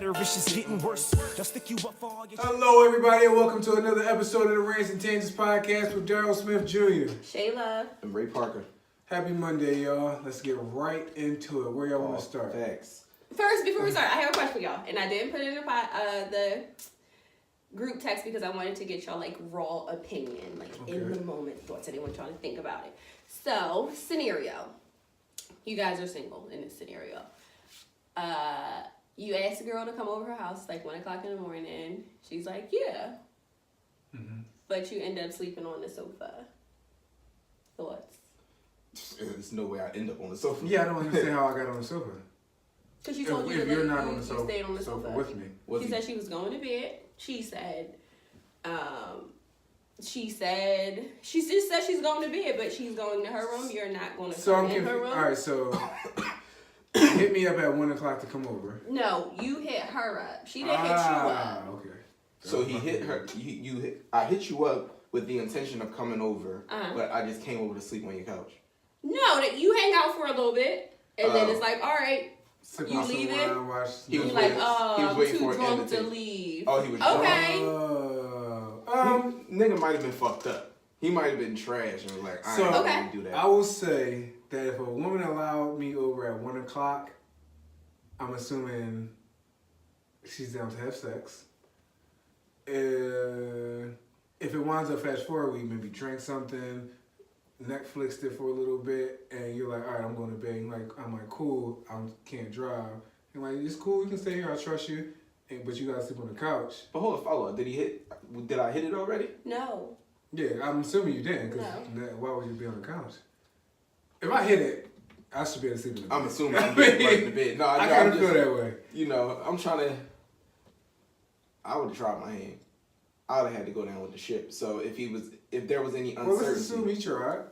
better, it's just getting worse. They'll stick you up for all your... Hello, everybody, and welcome to another episode of the Rants and Tangents podcast with Daryl Smith Jr. Shayla. And Ray Parker. Happy Monday, y'all. Let's get right into it. Where y'all want to start? Thanks. First, before we start, I have a question for y'all. And I didn't put it in the group text because I wanted to get y'all, like, raw opinion, like, in the moment thoughts. I didn't want y'all to think about it. So, scenario. You guys are single in this scenario. You asked a girl to come over her house, like, 1 o'clock in the morning. She's like, yeah. Mm-hmm. But you end up sleeping on the sofa. Thoughts? There's no way I end up on the sofa. Yeah, I don't understand how I got on the sofa. Because she told you if to you're not on the sofa, stayed on the sofa with me. She said she was going to bed. She just said she's going to bed, but she's going to her room. You're not going to come in her room. All right, so hit me up at 1 o'clock to come over. No, you hit her up. She didn't hit you up. Okay. So he hit her. I hit you up with the intention of coming over, but I just came over to sleep on your couch. No, that you hang out for a little bit, and then it's like, all right. You leaving? He was like, waiting too for drunk to leave. Oh, he was okay. drunk. Nigga might have been fucked up. He might have been trash and was like, I ain't gonna do that. I will say that if a woman allowed me over at 1 o'clock, I'm assuming she's down to have sex. If it winds up fast forward, we maybe drank something, Netflixed it for a little bit, and you're like, all right, I'm going to bed. I'm like, cool, I can't drive. And like, it's cool, you can stay here, I trust you, but you gotta sleep on the couch. But hold on, follow up. Did I hit it already? No. Yeah, I'm assuming you didn't, because why would you be on the couch? If I hit it, I should be able to sleep in the bed. I'm assuming I'm getting right in the bed. No, I kind of feel that way. You know, I would have tried my hand. I would have had to go down with the ship. So if there was any uncertainty. Well, let's assume he tried.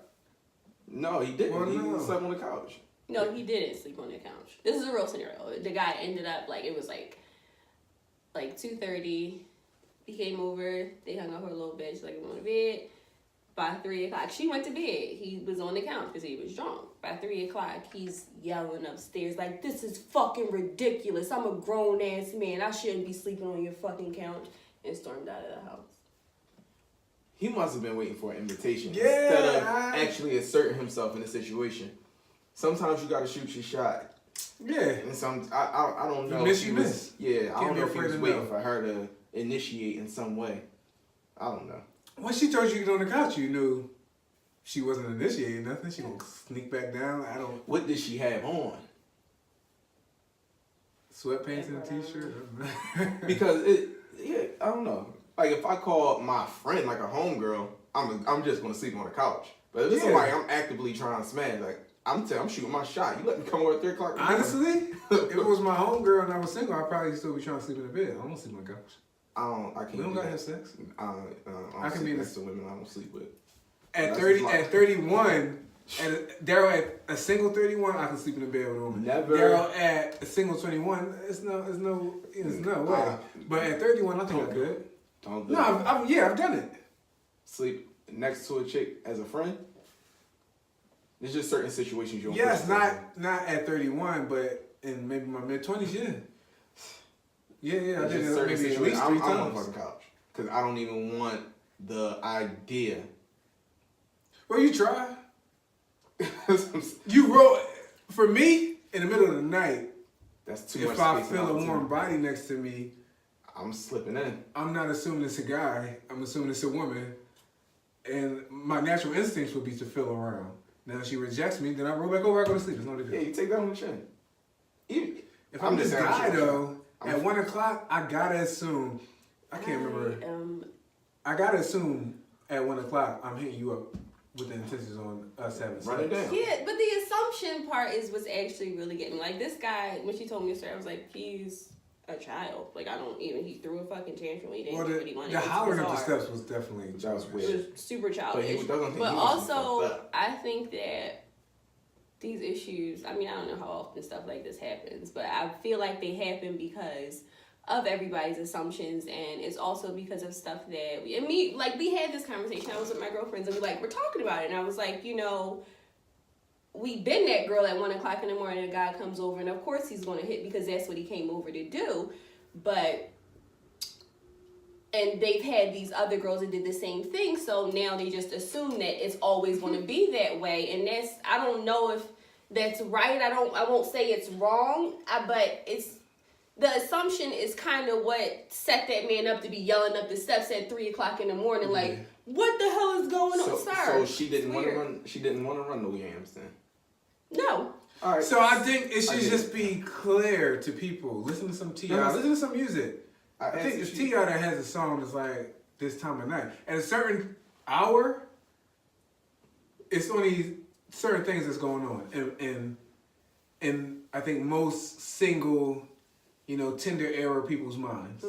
No, he didn't. Well, he slept on the couch. No, he didn't sleep on the couch. This is a real scenario. The guy ended up, like, it was like 2:30. He came over. They hung out for a little bit. She's like, I'm going to bed. By 3 o'clock, she went to bed. He was on the couch because he was drunk. By 3 o'clock, he's yelling upstairs like, this is fucking ridiculous. I'm a grown-ass man. I shouldn't be sleeping on your fucking couch. And stormed out of the house. He must have been waiting for an invitation instead of actually asserting himself in the situation. Sometimes you got to shoot your shot. Yeah. And I don't know. You miss. Yeah, I don't know if he was waiting for her to initiate in some way. I don't know. When she told you to get on the couch, you knew she wasn't initiating nothing. She gonna sneak back down. What did she have on? Sweatpants and a t-shirt. Because I don't know. Like if I call my friend like a homegirl, I'm just gonna sleep on the couch. But if it's somebody I'm actively trying to smash, like I'm shooting my shot. You let me come over at 3 o'clock. Honestly, if it was my homegirl and I was single, I'd probably still be trying to sleep in the bed. I don't sleep on the couch. I can't. We don't gotta have sex. I can be next to women I don't sleep with. At 31, Daryl at a single 31, I can sleep in the bed with a woman. Never. Daryl at a single 21, it's no way. But at 31, I think I could. Don't do it. I've done it. Sleep next to a chick as a friend. There's just certain situations you don't. Yes, not at 31, but in maybe my mid-20s, Yeah, I did it maybe at least 3 times. I'm on the fucking couch because I don't even want the idea. Well, you try. You wrote for me in the middle of the night. That's too much. If I feel a warm body next to me, I'm slipping in. I'm not assuming it's a guy. I'm assuming it's a woman, and my natural instincts would be to feel around. Now, if she rejects me, then I roll back over. I go to sleep. It's no big deal. Yeah, you take that on the chin. If I'm this guy though, at 1 o'clock, I gotta assume. I can't remember. I gotta assume at 1 o'clock I'm hitting you up with the intentions on us having sex. Run it down. Yeah, but the assumption part is what's actually really getting me. Like, this guy, when she told me this story, I was like, he's a child. Like, he threw a fucking tantrum. He didn't do what he wanted. The hollering up the steps was definitely That was weird. It was super childish. But also, I think that these issues, I don't know how often stuff like this happens, but I feel like they happen because of everybody's assumptions, and it's also because of stuff that we had this conversation. I was with my girlfriends and we're talking about it, and I was like, we've been that girl at 1 o'clock in the morning, a guy comes over, and of course he's going to hit because that's what he came over to do. And they've had these other girls that did the same thing, so now they just assume that it's always going to be that way, and that's, I don't know if that's right. I won't say it's wrong, but it's, the assumption is kind of what set that man up to be yelling up the steps at 3:00 in the morning, like, what the hell is going on, sir? So she didn't want to run. She didn't want to run no yams then. No. All right. So I think it should just be clear to people. Listen to some T.I. Listen to some music. I think it's T.I. that has a song that's like this time of night. At a certain hour, it's only certain things that's going on. And I think most single, Tinder era people's minds.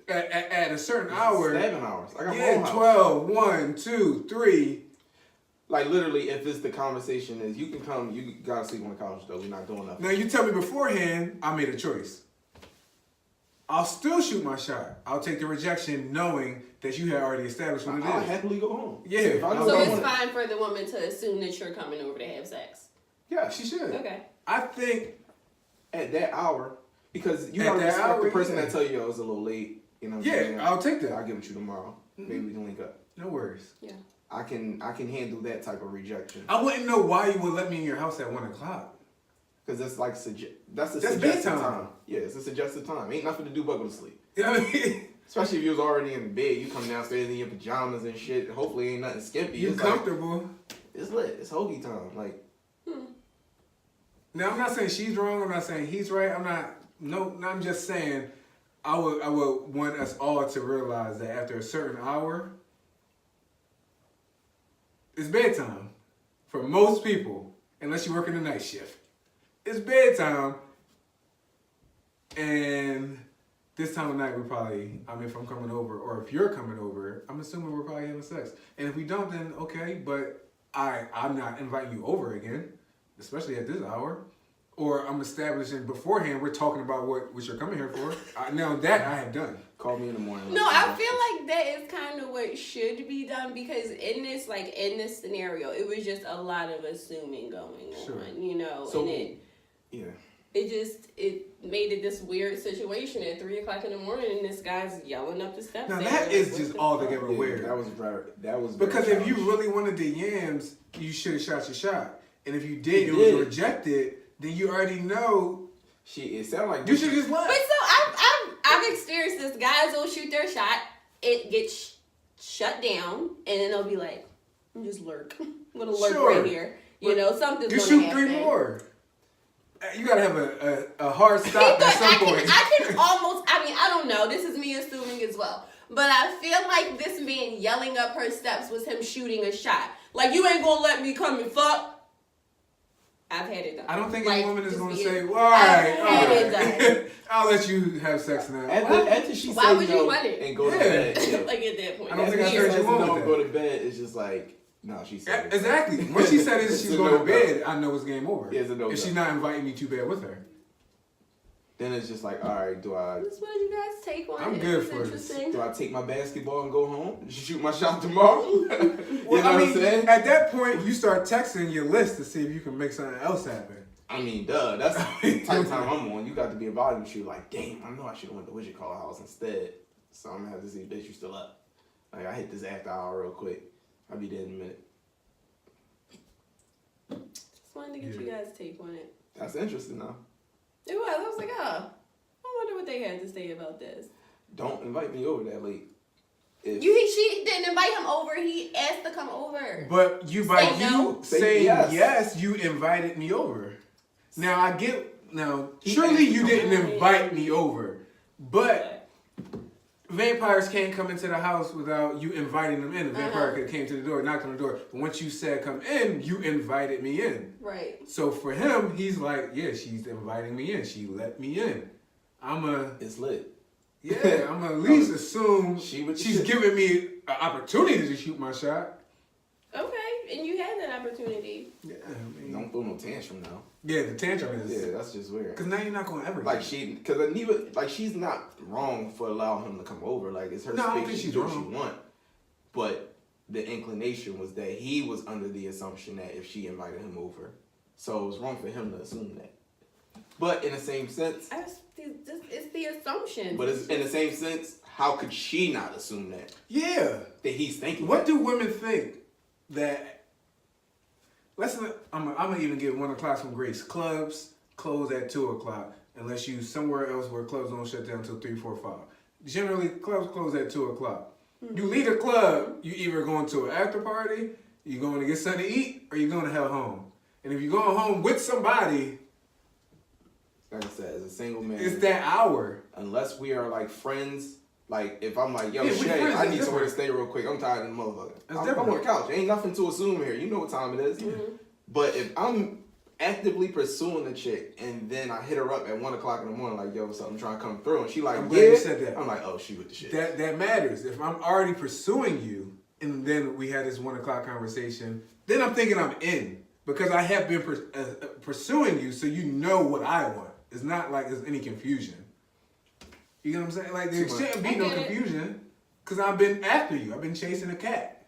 At a certain hour. 7 hours. Like yeah, 12, 1, 2, 3. Like literally, if it's the conversation is, you can come, you gotta sleep on the couch though. We're not doing nothing. Now you tell me beforehand, I made a choice. I'll still shoot my shot. I'll take the rejection knowing that you had already established what it is. I'll happily go home. Yeah. So it's fine for the woman to assume that you're coming over to have sex? Yeah. She should. Okay. I think at that hour, because you gotta respect the person that tell you, it's a little late. You know what I'm saying? I'll take that. I'll give it to you tomorrow. Maybe we can link up. No worries. Yeah. I can handle that type of rejection. I wouldn't know why you would let me in your house at 1 o'clock. Because that's like that's suggested bedtime. time. Yeah, it's a suggested time. Ain't nothing to do but go to sleep. You know what I mean? Especially if you was already in bed, you come downstairs in your pajamas and shit. And hopefully ain't nothing skimpy. You it's comfortable. Like, it's lit. It's hoagie time. Like. Now I'm not saying she's wrong. I'm not saying he's right. I'm just saying I would want us all to realize that after a certain hour, it's bedtime for most people, unless you're working the night shift. It's bedtime, and this time of night we're probably, if I'm coming over, or if you're coming over, I'm assuming we're probably having sex. And if we don't, then okay, but I'm not inviting you over again, especially at this hour. Or I'm establishing beforehand, we're talking about what you're coming here for. Now that I have done. Call me in the morning. No, I feel like that is kind of what should be done, because in this scenario, it was just a lot of assuming going on, So, and it made it this weird situation at 3:00 in the morning, and this guy's yelling up the steps. Now that is just altogether weird. That was because if you really wanted the yams, you should have shot your shot, and if you did, it was rejected. Then you already know. It sounded like you should just left. But so I've experienced this. Guys will shoot their shot, it gets shut down, and then they'll be like, "I'm just lurk. I'm gonna lurk right here." Something's gonna happen. You shoot 3 more. You gotta have a hard stop at some point. I can almost. I don't know. This is me assuming as well. But I feel like this man yelling up her steps was him shooting a shot. Like, you ain't gonna let me come and fuck. I've had it done. I don't think any woman is going to say, well, all right. I'll let you have sex now. After she why would you want it? And go to bed. Like at that point. I don't think I heard you want go to bed. It's just like, no, she said it. Exactly. When she said she's going to bed, I know it's game over. Yeah, it's a no-go. If she's not inviting me to bed with her. Then it's just like, all right, What did you guys take on? I'm good for this. Do I take my basketball and go home? Shoot my shot tomorrow? You know what I'm saying? At that point, you start texting your list to see if you can make something else happen. I mean, duh. That's the type of time I'm on. You got to be involved with you. Like, damn, I know I should have went to house instead. So I'm going to have to see if you still up. Like, I hit this after hour real quick. I'll be there in a minute. Just wanted to get you guys' take on it. That's interesting, though. It was. I was like, I wonder what they had to say about this. Don't invite me over that late. She didn't invite him over. He asked to come over. But you saying yes, you invited me over. Now I get. Surely you didn't invite me over, but vampires can't come into the house without you inviting them in. A vampire could have came to the door, knocked on the door. But once you said come in, you invited me in. Right. So for him, he's like, yeah, she's inviting me in. She let me in. It's lit. Yeah, I'm gonna at least assume she's giving me an opportunity to shoot my shot. Okay, and you had that opportunity. Yeah, don't throw no tantrum now. Yeah, the tantrum is. Yeah, that's just weird. Because now you're not gonna ever. She's not wrong for allowing him to come over. Like, it's her space. I don't think she's wrong. She want. But the inclination was that he was under the assumption that if she invited him over, so it was wrong for him to assume that. But in the same sense, it's the assumption. but it's, in the same sense, how could she not assume that? Yeah. That he's thinking. What do women think that? I'm gonna even give 1 o'clock some grace. Clubs close at 2 o'clock unless you somewhere else where clubs don't shut down until 3, 4, 5. Generally, clubs close at 2 o'clock. Mm-hmm. You leave a club, you either going to an after party, you going to get something to eat, or you're going to hell home. And if you're going home with somebody, like I said, as a single man, it's that hour. Unless we are like friends, like if I'm like, yo, Yeah, Shay, friends, I need that's somewhere to different. stay real quick. I'm tired of the motherfucker. I'm on different. the couch. Ain't nothing to assume here. You know what time it is. Mm-hmm. But if I'm actively pursuing the chick and then I hit her up at 1 o'clock in the morning, like, yo, something trying to come through, and she like, I'm glad yeah, you said that. I'm like, oh, she with the shit. That matters. If I'm already pursuing you, and then we had this 1 o'clock conversation, then I'm thinking I'm in. Because I have been pursuing you, so you know what I want. It's not like there's any confusion. You know what I'm saying? Like, there shouldn't be no confusion, because I've been after you. I've been chasing a cat.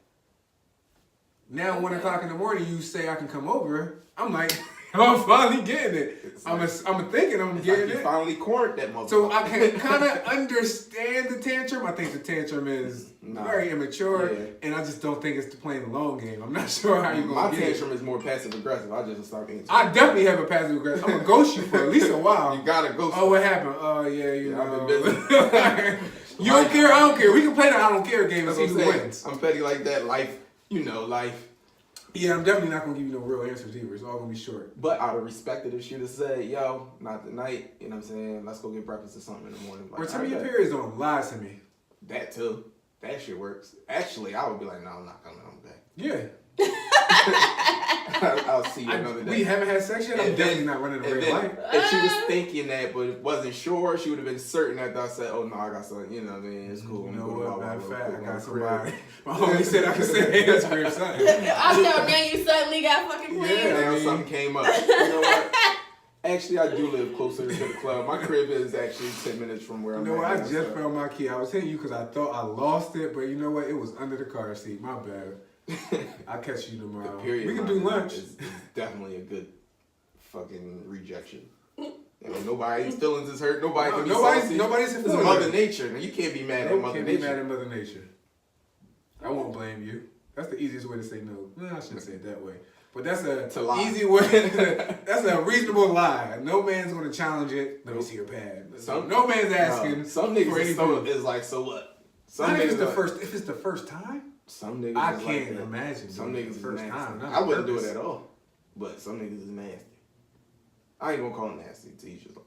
Now, 1 o'clock in the morning, you say I can come over. I'm like, I'm finally getting it. I'm thinking I'm getting like it. Finally cornered that motherfucker. So I can kind of understand the tantrum. I think the tantrum is very immature, and I just don't think it's playing the long game. I'm not sure how you're going to get it. My tantrum is more passive aggressive. I just start being. I definitely have a passive aggressive. I'm going to ghost you for at least a while. You got to ghost. Oh, what happened? Oh, yeah, you know. I've been busy. You don't care, I don't care. We can play the I don't care game and That's see what who I'm saying. wins. I'm petty like that. Life, life. Yeah, I'm definitely not going to give you no real answers either. It's all going to be short. But I would have respected if she'd have said, yo, not tonight, you know what I'm saying? Let's go get breakfast or something in the morning. Like, Or tell me your periods don't lie to me. That too. That shit works. Actually, I would be like, no, I'm not coming home back. Yeah. I'll see you another day. We haven't had sex yet. I'm definitely not running a red light. If she was thinking that but wasn't sure, she would have been certain after I said, oh no, I got something, you know what I mean? It's cool. You know what? Matter of fact, I got somebody. somebody. My homie said I could say hands for something. I know, now you suddenly got fucking plans. Yeah. Now something came up. You know what? Actually, I do live closer to the club. My crib is actually 10 minutes from where I'm at. You know what? I just found my key. I was hitting you because I thought I lost it, but you know what? It was under the car seat. My bad. I'll catch you tomorrow. We can do lunch. It's definitely a good fucking rejection. Nobody's feelings is hurt. Nobody can be saucy. Nobody's It's Mother Nature. Now, you can't be mad at Mother Nature. Be mad at Mother Nature. I won't blame you. That's the easiest way to say no. No, I shouldn't say it that way. But that's easy way. That's a reasonable lie. No man's going to challenge it. Let me see your pad. No man's asking. Some niggas is like, so what? Some niggas if it's the first time. Some niggas I is can't like that. imagine. Some niggas the first is nasty. time. I wouldn't do it at all. But some niggas is nasty. I ain't gonna call it nasty to each his own.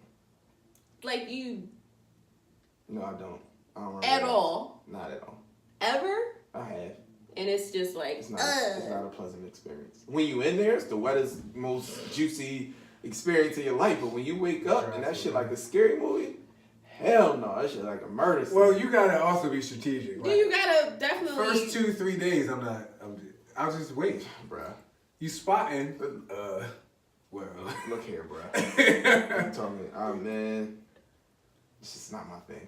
Like you. No, I don't. I don't at all. Not at all. Ever? I have. And it's just like, it's not a pleasant experience. When you in there, it's the wettest, most juicy experience of your life. But when you wake up and that shit like a scary movie, hell no, that shit like a murder scene. Well, you gotta also be strategic. Like, you gotta definitely. First 2-3 days, I'll just wait, bruh. You spotting? Well, look here, bruh. You told me, oh man, it's just not my thing.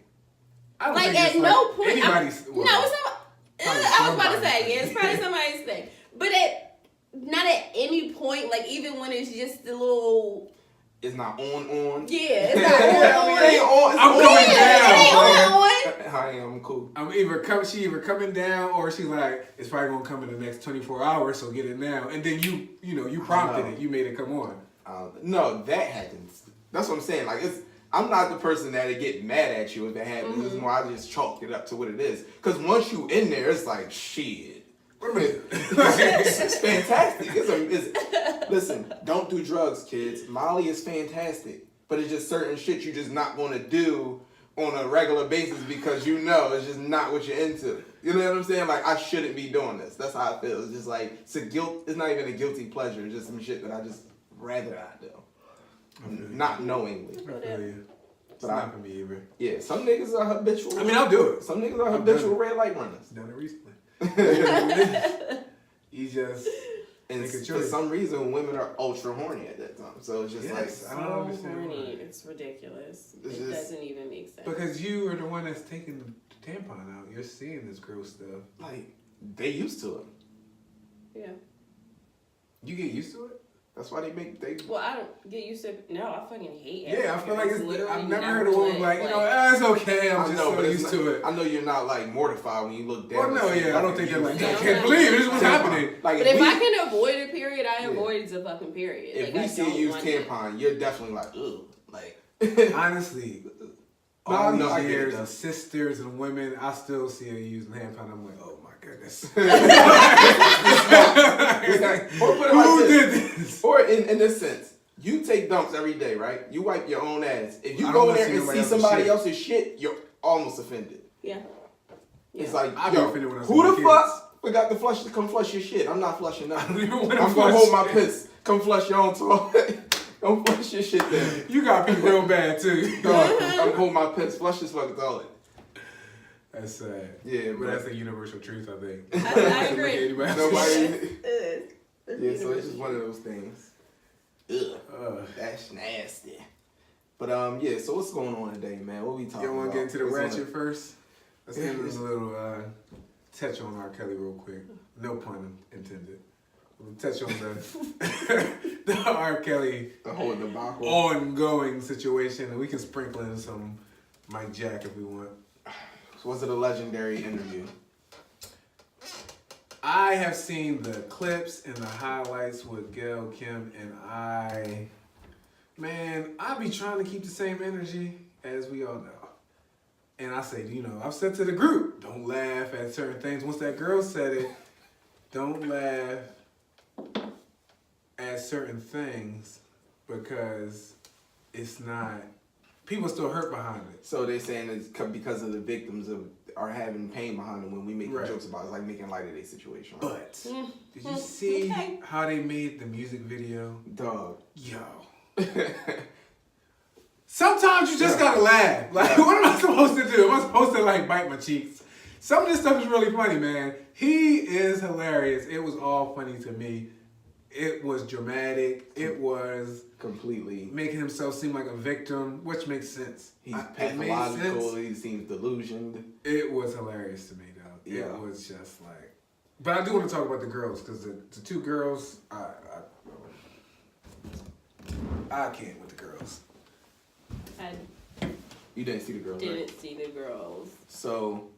I like at no point. Anybody's. No, it's not. I was about to say, yeah, it's probably somebody's thing. But not at any point, like even when it's just a little. It's not on. Yeah, it's not on. It ain't on. I'm coming down. It ain't on. I am cool. She either coming down or she's like, it's probably gonna come in the next 24 hours, so get it now. And then you prompted it. You made it come on. No, that happens. That's what I'm saying. Like I'm not the person that'll get mad at you if that happens. Mm-hmm. It's more I just chalk it up to what it is. Because once you in there, it's like shit. Wait a minute. It's fantastic. Listen, don't do drugs, kids. Molly is fantastic. But it's just certain shit you're just not going to do on a regular basis because it's just not what you're into. You know what I'm saying? Like, I shouldn't be doing this. That's how I feel. It's just like, it's not even a guilty pleasure. It's just some shit that I just rather not do. Not knowingly. I feel you. It's not for me either. Yeah, some niggas are habitual. I mean, I'll do it. Some niggas are habitual red light runners. Done it recently. You just and make a choice. For some reason, women are ultra horny at that time. So it's just I don't understand. Horny. It's ridiculous. It doesn't even make sense. Because you are the one that's taking the tampon out. You're seeing this gross stuff. Like, they used to it. Yeah. You get used to it? That's why they. Well, I don't get used to. No, I fucking hate. Yeah, I feel like it's. literally I've never heard a woman like, it's okay. I'm just so used to it. I know you're not like mortified when you look down. Well, no, yeah, I don't think they're like, I can't believe it. This is what's happening. Like, but if I can avoid a period, I avoid the fucking period. If we see you use tampon, you're definitely like, ugh. Like, honestly, all these years of sisters and women, I still see her using tampon. I'm like, oh my goodness. Or put it like this. Or in this sense, you take dumps every day, right? You wipe your own ass. If you go there and see somebody else's shit, you're almost offended. Yeah. It's like, yo, who the fuck forgot to come flush your shit? I'm not flushing nothing. I'm gonna hold my piss. Come flush your own toilet. Don't flush your shit there. You got me real bad too. I'm holding my piss. Flush this fucking toilet. That's sad. Yeah, but that's a universal truth, I think. I agree. Yeah, so it's just one of those things. Ugh. That's nasty. But yeah. So what's going on today, man? What we talking about? You want to get into the ratchet first? Let's give us a little touch on R. Kelly real quick. No pun intended. We'll touch on the R. Kelly ongoing situation, and we can sprinkle in some Mike Jack if we want. So was it a legendary interview? I have seen the clips and the highlights with Gail Kim, and I be trying to keep the same energy as we all know. And I say, I've said to the group, don't laugh at certain things. Once that girl said it, don't laugh at certain things because it's not, people still hurt behind it. So they're saying it's because of the victims are having pain behind them when we make jokes about it. It's like making light of their situation. Right? But did you see how they made the music video? Dog. Yo. Sometimes you just gotta laugh. Like, what am I supposed to do? Am I supposed to like bite my cheeks? Some of this stuff is really funny, man. He is hilarious. It was all funny to me. It was dramatic. It was completely making himself seem like a victim, which makes sense. He's pathological. He seems delusioned. It was hilarious to me, though. Yeah. It was just like. But I do want to talk about the girls because the two girls, I can't with the girls. You didn't see the girls. Didn't see the girls. So.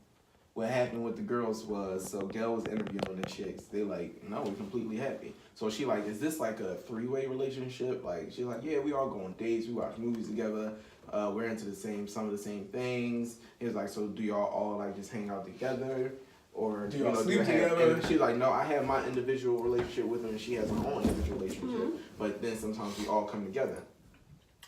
What happened with the girls was, so Gail was interviewing the chicks. They like, no, we're completely happy. So she like, is this like a three-way relationship? Like, she's like, yeah, we all go on dates. We watch movies together. We're into some of the same things. He was like, so do y'all all like just hang out together? Or do y'all sleep together? And she's like, no, I have my individual relationship with him and she has her own individual relationship. Mm-hmm. But then sometimes we all come together.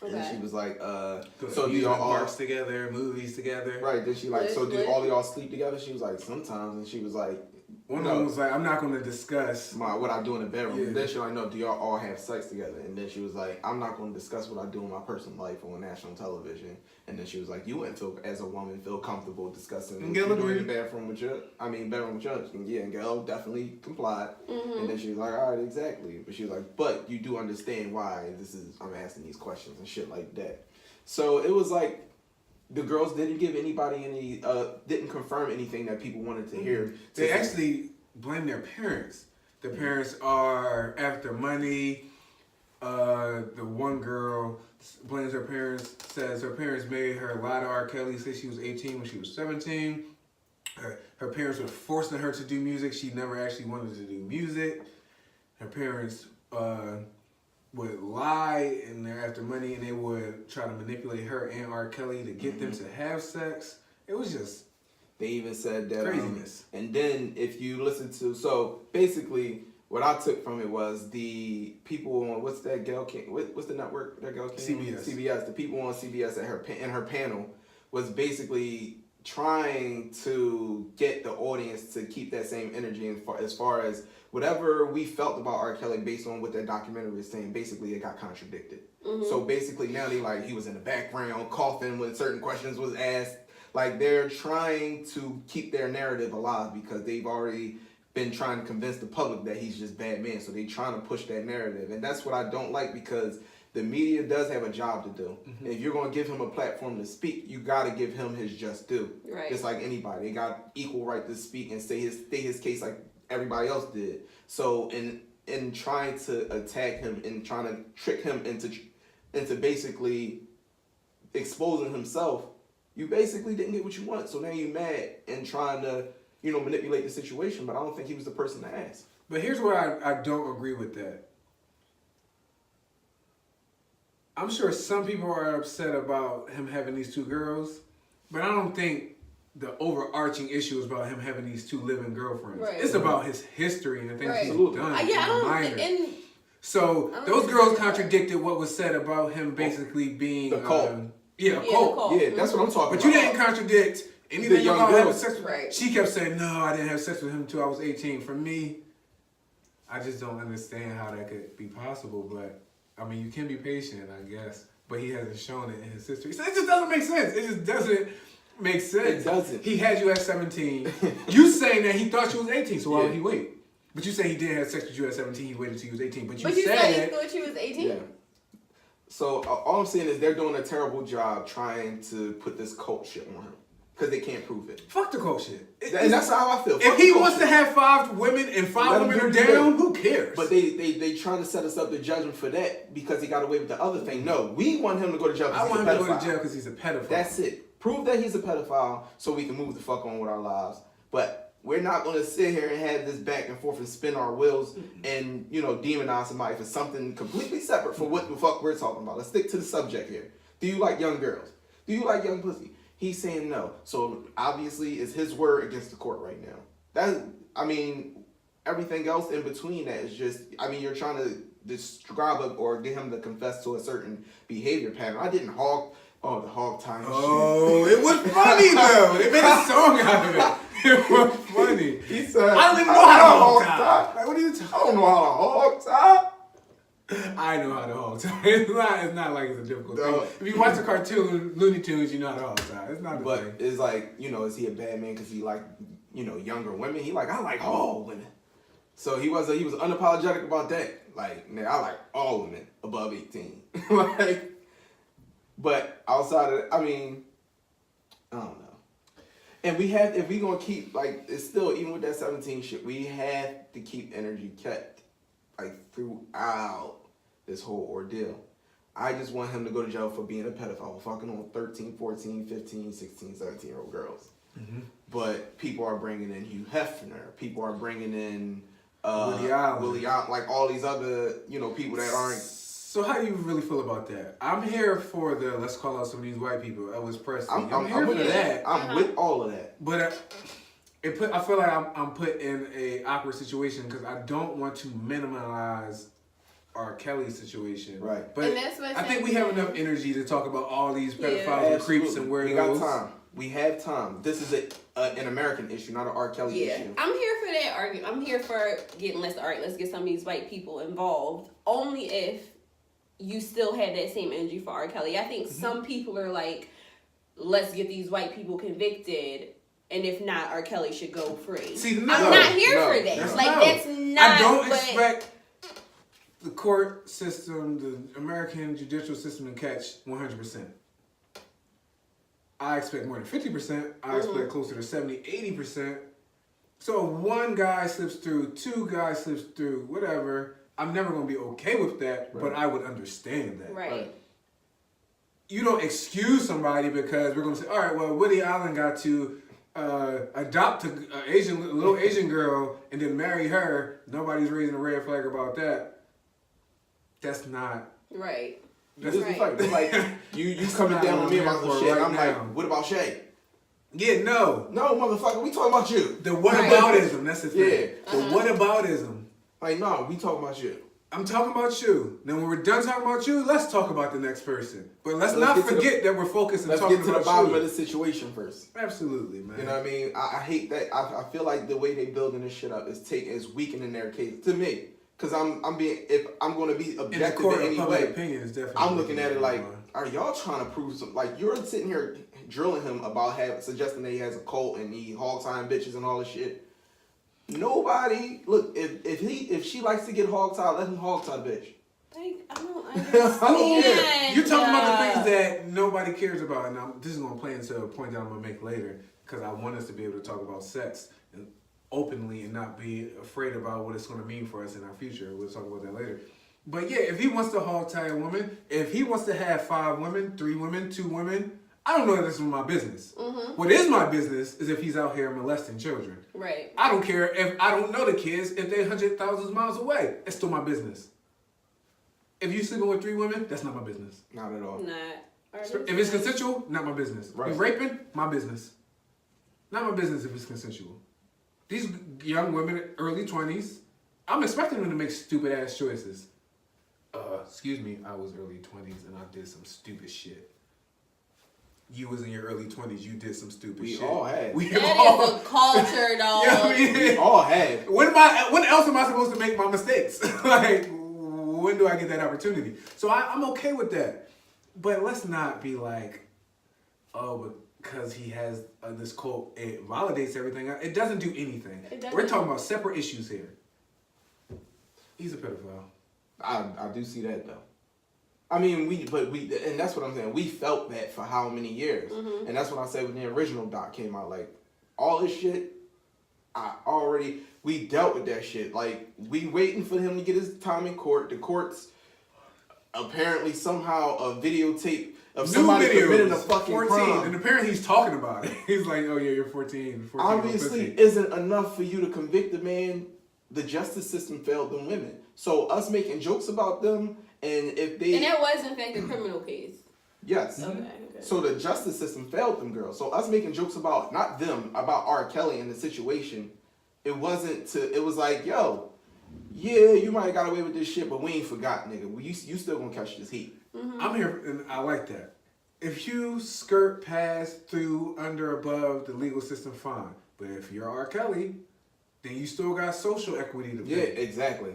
Okay. And she was like, so do y'all parks together, movies together? Right. Then she like, so do all of y'all sleep together? She was like, sometimes. And she was like, one of them was like, I'm not going to discuss what I do in the bedroom. Yeah. And then she like, no, do y'all all have sex together? And then she was like, I'm not going to discuss what I do in my personal life on national television. And then she was like, you wouldn't feel, as a woman, feel comfortable discussing what you do in the bedroom with your husband. Yeah, and Gail definitely complied. Mm-hmm. And then she was like, all right, exactly. But she was like, but you do understand why I'm asking these questions and shit like that. So it was like, the girls didn't give anybody didn't confirm anything that people wanted to hear. They actually blame their parents. The parents are after money. The one girl blames her parents, says her parents made her lie to R. Kelly, said she was 18 when she was 17. Her parents were forcing her to do music. She never actually wanted to do music. Her parents would lie and they're after money and they would try to manipulate her and R. Kelly to get them to have sex. It was just they even said that craziness. And then if you listen to, so basically what I took from it was the people on what's that Gail King? What's the network that Gail King? CBS. The people on CBS in her panel was basically trying to get the audience to keep that same energy as far as whatever we felt about R. Kelly based on what that documentary was saying. Basically, it got contradicted. Mm-hmm. So basically now they like he was in the background coughing when certain questions was asked. Like they're trying to keep their narrative alive because they've already been trying to convince the public that he's just bad man. So they're trying to push that narrative. And that's what I don't like because the media does have a job to do. Mm-hmm. And if you're going to give him a platform to speak, you got to give him his just due. Right. Just like anybody. They got equal right to speak and say his case like everybody else did. So, and in trying to attack him and trying to trick him into basically exposing himself, you basically didn't get what you want. So now you're mad and trying to, manipulate the situation. But I don't think he was the person to ask. But here's where I don't agree with that. I'm sure some people are upset about him having these two girls, but I don't think the overarching issue is about him having these two living girlfriends. Right. It's about his history and the things he's Absolutely. done. Yeah, I don't. minor. And So those girls contradicted what was said about him basically being The cult. a cult. Yeah, that's what I'm talking But about. you didn't contradict anything young about having girls. sex with Right. She kept saying, no, I didn't have sex with him until I was 18. For me, I just don't understand how that could be possible. But, I mean, you can be patient, I guess. But he hasn't shown it in his history. So it just doesn't make sense. It just doesn't make sense. It doesn't. He had you at 17. You saying that he thought you was 18, so why would Yeah. he wait? But you say he did have sex with you at 17, he waited until you was 18. But you you said said you thought she was 18. Yeah. So all I'm saying is they're doing a terrible job trying to put this cult shit on him because they can't prove it. fuck the cult shit. And that's how I feel. If he wants to have 5 women and 5 women are down, who cares? But they trying to set us up to judge him for that because he got away with the other thing. No, we want him to go to jail. I want him to go to jail because he's a pedophile. That's it. Prove that he's a pedophile so we can move the fuck on with our lives. But we're not going to sit here and have this back and forth and spin our wheels and, demonize somebody for something completely separate from what the fuck we're talking about. Let's stick to the subject here. Do you like young girls? Do you like young pussy? He's saying no. So obviously it's his word against the court right now. Everything else in between that is just, you're trying to describe or get him to confess to a certain behavior pattern. I didn't the hog tie shit. Oh, it was funny though. They made a song out of it. It was funny. He said, I don't even know how to hog tie. Like, what are you talking? I don't know how to hog tie. I know how to hog tie. It's not like it's a difficult No. thing. If you watch the cartoon Looney Tunes, you know how to hog tie. It's not a But thing. it's like, is he a bad man because he like, younger women? He like, I like all women. So he was unapologetic about that. Like, man, I like all women above 18. But outside of that, I don't know. And if we gonna keep, it's still, even with that 17 shit, we have to keep energy kept, throughout this whole ordeal. I just want him to go to jail for being a pedophile, fucking on 13, 14, 15, 16, 17-year-old girls. Mm-hmm. But people are bringing in Hugh Hefner. People are bringing in Willie Allen, all these other, people that aren't. So how do you really feel about that? I'm here for let's call out some of these white people. Elvis Presley. I'm here for that. I'm with all of that. But I feel like I'm put in a awkward situation because I don't want to minimize R. Kelly's situation. Right. But And that's what I think we have enough energy to talk about all these pedophiles and creeps and weirdos. We got time. We have time. This is an American issue, not an R. Kelly issue. I'm here for that argument. I'm here for let's get some of these white people involved. Only if you still have that same energy for R. Kelly. I think some people are like, let's get these white people convicted, and if not, R. Kelly should go free. See, I'm not here for that. That's That's not. I don't expect the court system, the American judicial system to catch 100%. I expect more than 50%. I expect closer to 70, 80%. So if one guy slips through, 2 guys slips through, whatever, I'm never going to be okay with that, but I would understand that. Right. You don't excuse somebody because we're going to say, all right, well, Woody Allen got to adopt a little Asian girl and then marry her. Nobody's raising a red flag about that. That's not... Right. That's right. It's like you coming down on me about some shit. I'm like, what about Shay? Yeah, no, motherfucker, we talking about you. The whataboutism, that's the thing. Yeah. The whataboutism. Like, no, we talking about you. I'm talking about you. Then when we're done talking about you, let's talk about the next person. But let's not forget that we're focused on talking about you. Let's get to the bottom of the situation first. Absolutely, man. You know what I mean? I hate that. I feel like the way they building this shit up is weakening their case to me. Because if I'm going to be objective in any way, opinion is definitely I'm looking at it like, are y'all trying to prove something? Like, you're sitting here drilling him about suggesting that he has a cult and he hog tying bitches and all this shit. Nobody, look, if she likes to get hog tied, let him hog tie bitch. I don't understand. I don't care. You're talking about the things that nobody cares about, and this is going to play into a point that I'm going to make later, because I want us to be able to talk about sex. And openly and not be afraid about what it's going to mean for us in our future. We'll talk about that later. But yeah, if he wants to hog tie a woman, if he wants to have 5 women, 3 women, 2 women, I don't know if this is my business. Mm-hmm. What is my business is if he's out here molesting children. Right. I don't care if I don't know the kids, if they're 100,000 miles away. It's still my business. If you sleeping with 3 women, that's not my business. Not at all. Not. If it's consensual, not my business. Right. If raping, my business. Not my business if it's consensual. These young women, early 20s, I'm expecting them to make stupid ass choices. Excuse me, I was early 20s and I did some stupid shit. You was in your early 20s, you did some stupid shit. We all had. That is a culture, dog. You know what I mean? We all had. When else am I supposed to make my mistakes? Like, when do I get that opportunity? So I'm okay with that. But let's not be like, oh, because he has this cult, it validates everything. It doesn't do anything. We're talking about separate issues here. He's a pedophile. I do see that though. I mean, and that's what I'm saying. We felt that for how many years? Mm-hmm. And that's what I said when the original doc came out. Like, all this shit, we dealt with that shit. Like, we waiting for him to get his time in court. The courts apparently somehow a videotape of somebody committing a fucking 14, crime. and apparently he's talking about it. He's like, oh yeah, you're 14. Obviously isn't enough for you to convict the man. The justice system failed them women. So us making jokes about them, and if they... And that was, in fact, a criminal case. Yes. Okay. So the justice system failed them girls. So us making jokes about, not them, about R. Kelly and the situation, it was like, yo, yeah, you might have got away with this shit, but we ain't forgot, nigga. You still gonna catch this heat. Mm-hmm. I'm here, and I like that. If you skirt past, through, under, above the legal system, fine. But if you're R. Kelly, then you still got social equity to pay. Yeah, exactly.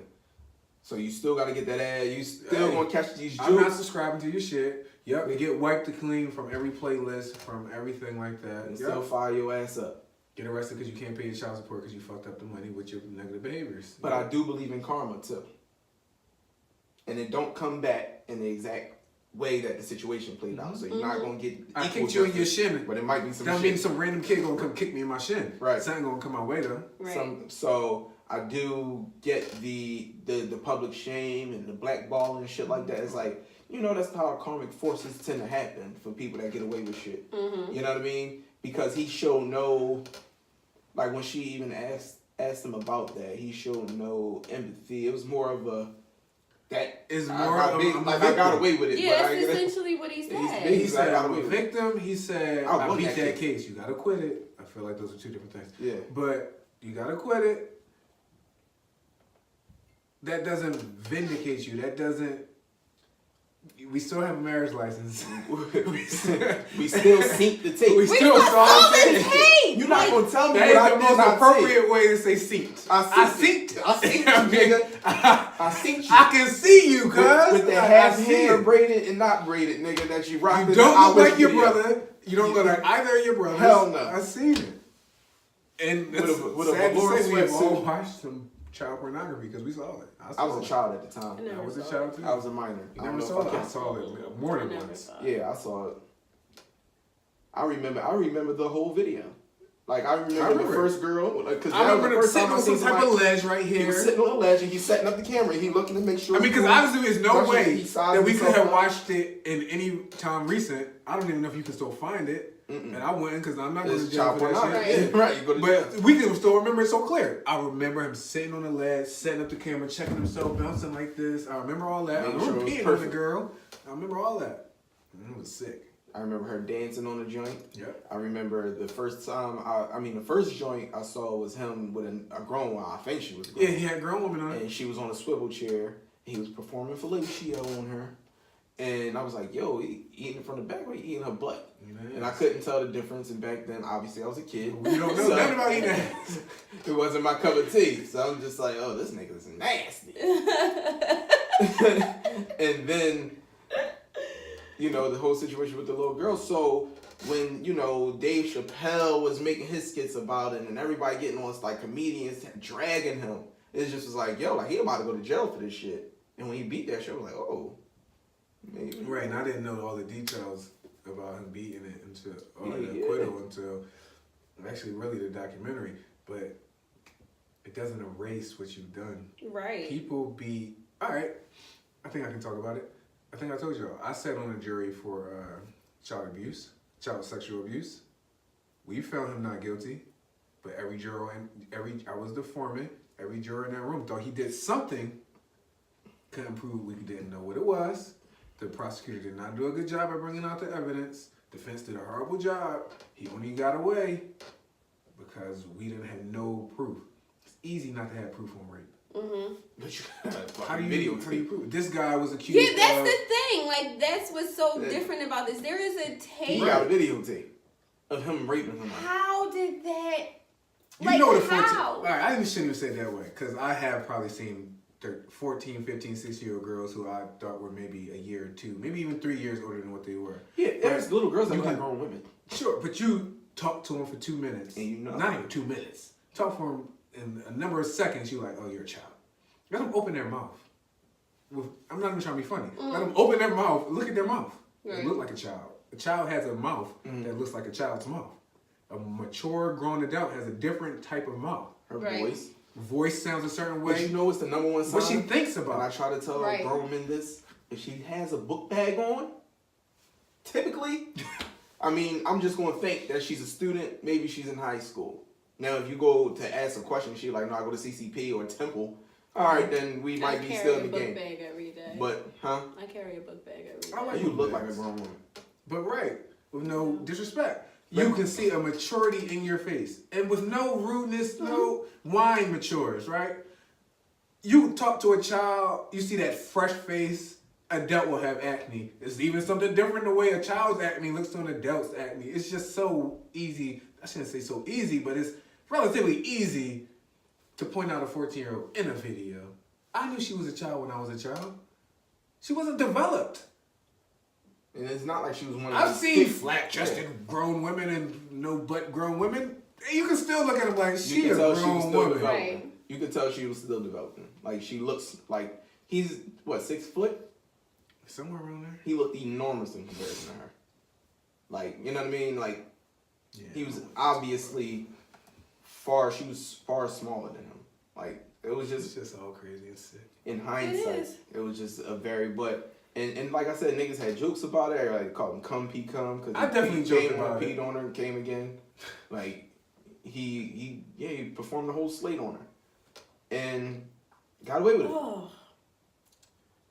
So you still got to get that ad. You still gonna catch these jokes. I'm not subscribing to your shit. Yep, you get wiped clean from every playlist, from everything like that. And still fire your ass up. Get arrested because you can't pay your child support because you fucked up the money with your negative behaviors. But I do believe in karma too. And it don't come back in the exact way that the situation played out. So you're not gonna get. I kicked you in your shin, but it might be some. That shit. means some random kid gonna come kick me in my shin. Right. Something gonna come my way though. Right. So I do get the public shame and the blackballing and shit like that. It's like, you know, that's how karmic forces tend to happen for people that get away with shit. Mm-hmm. You know what I mean? Because he showed no, like when she even asked him about that, he showed no empathy. It was more of a, that is more of I got away with it. Yeah, but that's essentially what he said. He said, I'm a victim. He said, I beat that case. You gotta quit it. I feel like those are two different things. Yeah. But you gotta quit it. That doesn't vindicate you. That doesn't. We still have a marriage license. we still seek the tape. We still saw the tape. You're not gonna tell me that what is the most appropriate way to say seeked. I seeked you, nigga. I seeked you. I can see you, cuz. With the half hair braided and not braided, nigga, that you rock. You don't look like your brother. You don't look like either of your brothers. Hell no. I seen it. And with it's sad to say we've all watched some child pornography because we saw it. I was a child at the time. I was a child too. I was a minor. You never saw it? I saw it more than once. Yeah, I saw it. I remember the whole video. Like I remember the first girl. Because I remember him sitting on some type of ledge right here. He was sitting on a ledge and he's setting up the camera. He looking to make sure. I mean, because obviously there's no way that we could have watched it in any time recent. I don't even know if you can still find it. And I wouldn't because I'm not going to jail for that shit. Right, you go to jail. But we can still remember it so clear. I remember him sitting on the ledge, setting up the camera, checking himself, bouncing like this. I remember all that. I remember peeing on the girl. I remember all that. It was sick. I remember her dancing on the joint. Yep. I remember the first time, the first joint I saw was him with a grown woman. I think she was grown. Yeah, he had a grown woman on it. And she was on a swivel chair. He was performing fellatio on her. And I was like, yo, he eating from the back or he eating her butt? Yes. And I couldn't tell the difference. And back then, obviously, I was a kid. You don't know nothing about eating ass. It wasn't my cup of tea. So I'm just like, oh, this nigga's nasty. And then, you know, the whole situation with the little girl. So when, you know, Dave Chappelle was making his skits about it and everybody getting on, like, comedians dragging him, it just was like, yo, like, he about to go to jail for this shit. And when he beat that shit, I was like, oh. Maybe. Right, and I didn't know all the details about him beating it until the acquittal until actually really the documentary. But it doesn't erase what you've done. Right. People be all right. I think I can talk about it. I think I told y'all. I sat on a jury for child sexual abuse. We found him not guilty, but every juror I was the foreman. Every juror in that room thought he did something. Couldn't prove. We didn't know what it was. The prosecutor did not do a good job at bringing out the evidence. Defense did a horrible job. He only got away because we didn't have no proof. It's easy not to have proof on rape. Mm-hmm. But you How do you prove it? This guy was accused. Yeah, that's the thing. Like, that's what's so different about this. There is a tape. He got a videotape of him raping somebody. How did that? You know what a 14. How? All right, I shouldn't even say it that way because I have probably seen 14, 15, 16-year-old girls who I thought were maybe a year or two, maybe even 3 years older than what they were. Yeah, there's little girls that You look like can- grown women. Sure, but you talk to them for 2 minutes. And you know. Not even 2 minutes. Talk for them in a number of seconds, you're like, oh, you're a child. Let them open their mouth. I'm not even trying to be funny. Let them open their mouth. Look at their mouth. Right. They look like a child. A child has a mouth that looks like a child's mouth. A mature, grown adult has a different type of mouth. Her Right. voice. Voice sounds a certain But way. you know what's the number one sign? What she thinks And I about. try to tell Right. grown women this. If she has a book bag on, typically, I mean, I'm just going to think that she's a student. Maybe she's in high school. Now, if you go to ask a question, she's like, no, I go to CCP or Temple. All right, then we might be still in the game. I carry a book bag every day. But, huh? I carry a book bag every day. I like You book look like a bags. grown woman. But right, with no disrespect. You can see a maturity in your face. And with no rudeness, no wine matures, right? You talk to a child, you see that fresh face, adult will have acne. It's even something different the way a child's acne looks to an adult's acne. It's just so easy. I shouldn't say so easy, but it's relatively easy to point out a 14-year-old in a video. I knew she was a child when I was a child. She wasn't developed. And it's not like she was one of I've those seen thick- flat-chested grown women and no butt grown women. You can still look at them like You she can a tell she was grown still woman. developing. Right. You can tell she was still developing. Like, she looks like, he's, what, 6 foot? Somewhere around there. He looked enormous in comparison to her. Like, you know what I mean? Like, Yeah. he was obviously she was far smaller than him. Like, it was It's just, just all crazy and sick. in hindsight, is. it was just a very, and like I said, niggas had jokes about it. Like, called him Cum P Cum. Cause I definitely joked about it. Peed on her and came again. Like, he performed the whole slate on her. And got away with it. Oh.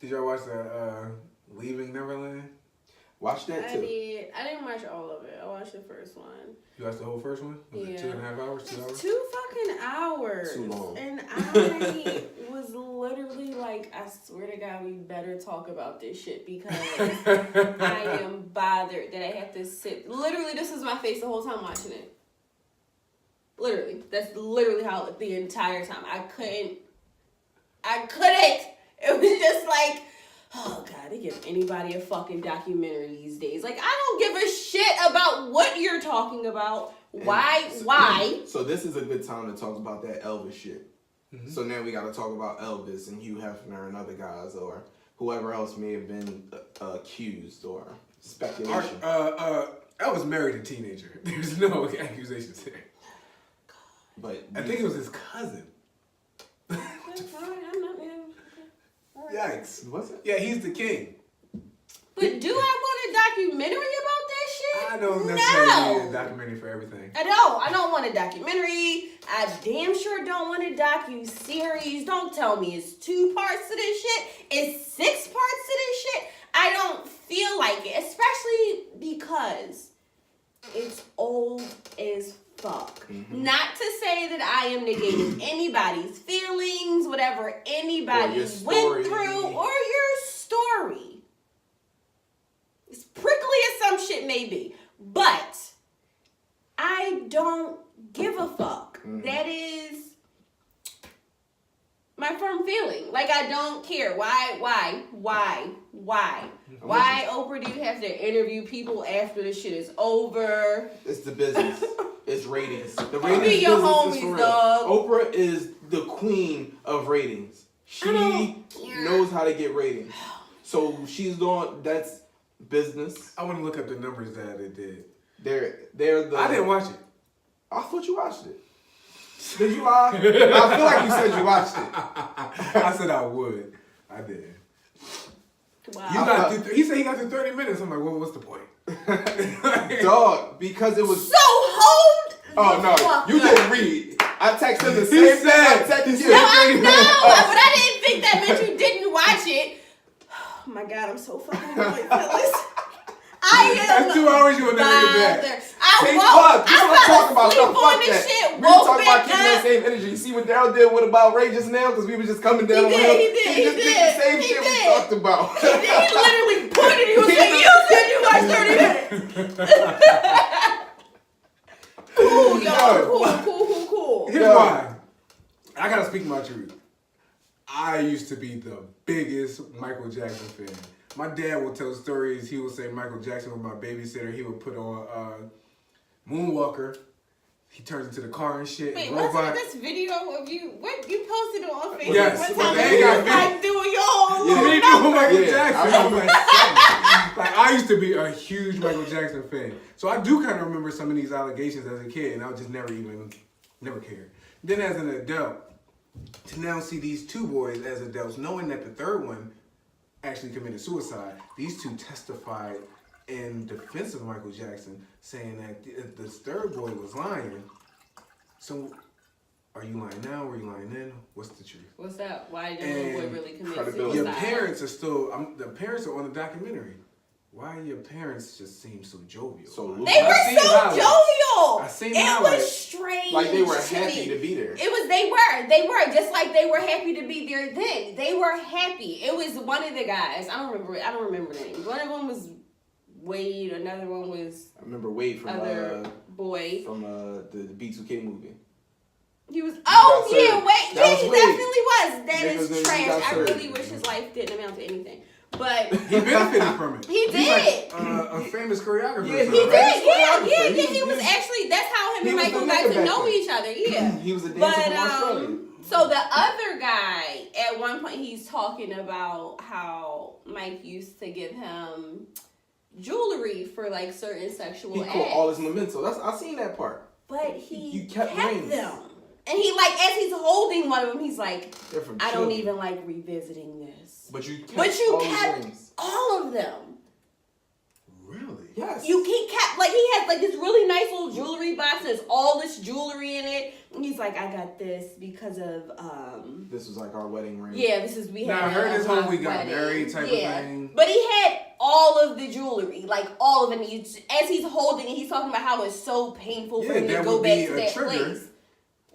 Did y'all watch the Leaving Neverland? Watch that too. I didn't watch all of it. I watched the first one. You watched the whole first one? Was it Yeah. 2.5 hours? 2 hours? 2 fucking hours. Too long. And I was literally like, I swear to God, we better talk about this shit because I am bothered that I have to sit. Literally, this was my face the whole time watching it. Literally. That's literally how the entire time. I couldn't. It was just like, oh God, they give anybody a fucking documentary these days. Like, I don't give a shit about what you're talking about. Why? So this is a good time to talk about that Elvis shit. Mm-hmm. So now we got to talk about Elvis and Hugh Hefner and other guys or whoever else may have been accused or speculation. I was married a teenager. There's no accusations there. But I think it was his cousin. That's fine. I'm not mad. Yikes. Was it? Yeah, he's the king. But do I want a documentary about that shit? I don't necessarily need a No. documentary for everything. I don't want a documentary. I damn sure don't want a docu-series. Don't tell me it's 2 parts to this shit. It's 6 parts to this shit. I don't feel like it, especially because it's old as fuck. Mm-hmm. Not to say that I am negating anybody's feelings, whatever anybody went through, or your story. As prickly as some shit may be. But I don't give a fuck. Mm-hmm. That is my firm feeling. Like, I don't care. Why, Oprah, do you have to interview people after the shit is over? It's the business. It's ratings. The Be ratings your business is for homies, real. dog. Oprah is the queen of ratings. She don't care. knows how to get ratings. So she's doing, that's business. I want to look up the numbers that it did. They're the. I didn't watch it. I thought you watched it. Did you lie? I feel like you said you watched it. I said I would. I did. Wow. He said he got through 30 minutes. I'm like, well, what's the point? Dog, because it was... So hold Oh, no. You didn't read. I texted him the same thing I texted you. No, I know. But I didn't think that meant you didn't watch it. Oh, my God. I'm so fucking annoyed, fellas. That's 2 hours you will never get back. See, fuck. This is what I'm talking about. Sleep No, on fuck this that. shit. We were talking Woke about back keeping that up. same energy. You see what Daryl did with about Ray just now? Because we were just coming down on him. He did. He just did the same shit we talked about. He literally pointed. He was like, you said you watched 30 minutes. Cool, y'all. Cool. Here's why. I gotta speak my truth. I used to be the biggest Michael Jackson fan. My dad will tell stories. He will say Michael Jackson was my babysitter. He would put on Moonwalker. He turns into the car and shit. Wait, and wasn't Robot. this video of you? What you posted it on Facebook? Yes, One but time they you got was me. like doing your whole Me little doing number. Michael Yeah, Jackson. I I was like I used to be a huge Michael Jackson fan. So I do kind of remember some of these allegations as a kid, and I would just never cared. Then as an adult, to now see these 2 boys as adults, knowing that the third one actually committed suicide, these 2 testified in defense of Michael Jackson, saying that this third boy was lying. So, are you lying now? Or are you lying then? What's the truth? What's up? Why did your little boy really commit credibility. suicide? Your parents are still. the parents are on the documentary. Why your parents just seem so jovial? So They I've were seen so highlights. jovial. I seen it highlights. was strange. Like they were to happy me. to be there. It was. They were just like they were happy to be there. Then they were happy. It was one of the guys. I don't remember names. One of them was Wade. Another one was I remember Wade from other boy. from the B2K movie. He was. got Oh yeah, served. Wade. That Yeah, was he Wade. definitely was. That Niggas is that he trash. got I served. really wish his life didn't amount to anything. But He benefited from it. He He's did. like, a famous choreographer. Yeah, or he something, did. right? Yeah. He was actually. That's how him He and was Michael the got nigga to back know then. each other. Yeah. He was a dancer But from Australia. so the other guy, at one point, he's talking about how Mike used to give him jewelry for like certain sexual He acts. caught all his memento. I seen that part. But he You kept kept rings. them. And he like, as he's holding one of them, he's like, They're from I don't children. even like revisiting this. But you kept But you all his kept rings. all of them. Really? Yes. He kept, like, he had like this really nice little jewelry box. There's all this jewelry in it. And he's like, I got this because of, This was like our wedding ring. yeah, we had. Now I heard it this on whole my we got wedding. married type of thing. But he had all of the jewelry, like all of it. And as he's holding it, he's talking about how it's so painful for Yeah, him to that go would back be to a that trigger. place.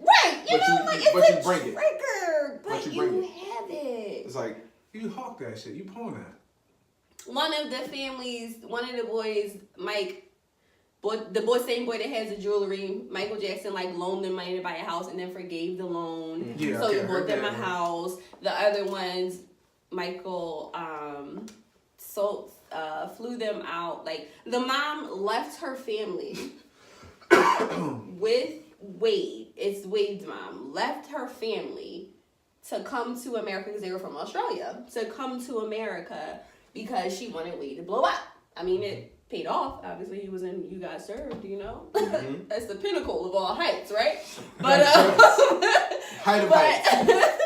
Right, you But know, you- like but it's you a bring it. trigger, but you you bring it. have it. It's like You hawk that shit. You pawn that. One of the boys, Mike, same boy that has the jewelry, Michael Jackson, like, loaned them money to buy a house and then forgave the loan. Yeah, So okay, he I bought heard them that, a yeah. house. The other ones, Michael, flew them out. Like, the mom left her family with Wade. It's Wade's mom. Left her family to come to America because they were from Australia. To come to America because she wanted Wade to blow up. I mean, it paid off. Obviously, he was in You Got Served, you know? Mm-hmm. That's the pinnacle of all heights, right? But, height of heights.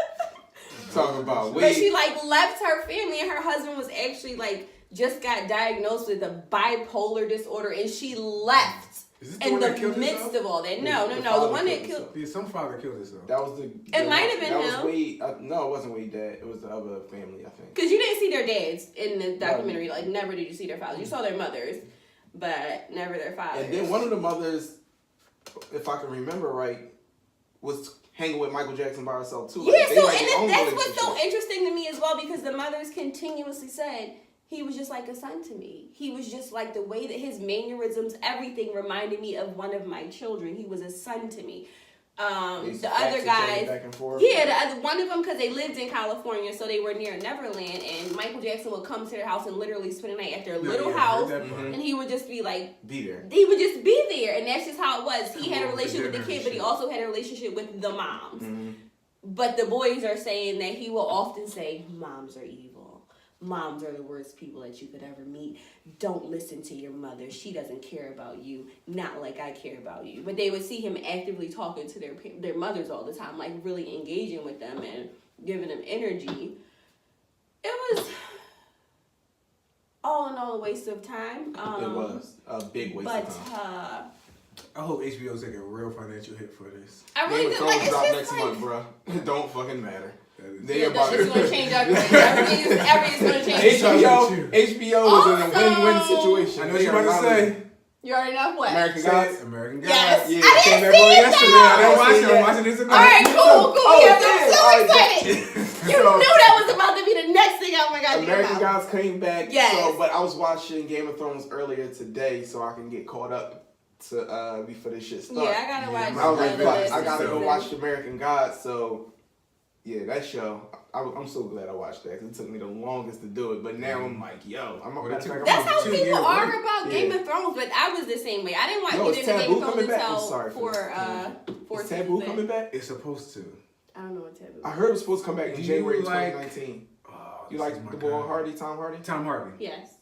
Talking about but she, like, left her family, and her husband was actually, like, just got diagnosed with a bipolar disorder, and she left Is this the in one the that killed midst himself? of all that. No, The the father one that killed killed. himself. Yeah, some father killed himself. That was It might have been that him. was Wade. No, it wasn't Wade dad. It was the other family, I think. Because you didn't see their dads in the documentary. Like, never did you see their fathers. You saw their mothers, but never their fathers. And then one of the mothers, if I can remember right, was hanging with Michael Jackson by herself too. Yeah, Like, they so, had their own and that's what's so relationship. interesting to me as well, because the mothers continuously said, he was just like a son to me. He was just like the way that his mannerisms, everything reminded me of one of my children. He was a son to me. They used to The fax other each other guys, back and forth. yeah, one of them, because they lived in California, so they were near Neverland, and Michael Jackson would come to their house and literally spend the night at their little I house, heard that part. and he would just be like, Be there. he would just be there, and that's just how it was. He had a Come over relationship with for the dinner kid, but he and also had a relationship with the moms. Mm-hmm. But the boys are saying that he will often say, moms are evil. moms are the worst people that you could ever meet. Don't listen to your mother. She doesn't care about you. Not like I care about you. But they would see him actively talking to their mothers all the time, like really engaging with them and giving them energy. It was all in all a waste of time. It was a big waste of time. I hope HBO's taking a real financial hit for this. I really Game of did like Thrones drop it's next just month, bro. It don't fucking matter. They Yeah, about that's just gonna change everything. Everything's gonna change. HBO was in a win-win situation. I know you're about to say. You already know what? American Gods. American Gods. Yes. Yeah, I Came didn't back see on it yesterday. though. I didn't watch it. I'm watching this tonight. All right, cool. Oh, Yes, yeah. I'm so All right, excited. You knew that was about to be the next thing out my goddamn American mouth. Gods came back. Yes. So, but I was watching Game of Thrones earlier today, so I can get caught up to before this shit starts. Yeah, I gotta watch. I was like, the I gotta go season. watch American Gods. So, yeah, that show. I'm so glad I watched that. 'Cause it took me the longest to do it, but now I'm like, yo, That's how people are about Game Yeah. of Thrones, but I was the same way. I didn't watch Yo, is Game of Taboo Thrones coming back? I'm until sorry for four Is Taboo seasons coming in. back? It's supposed to. I don't know what Taboo. I heard it was supposed to come back in Do January you like- 2019. Oh, You this like is my the boy guy. Hardy, Tom Hardy? Tom Hardy. Yes.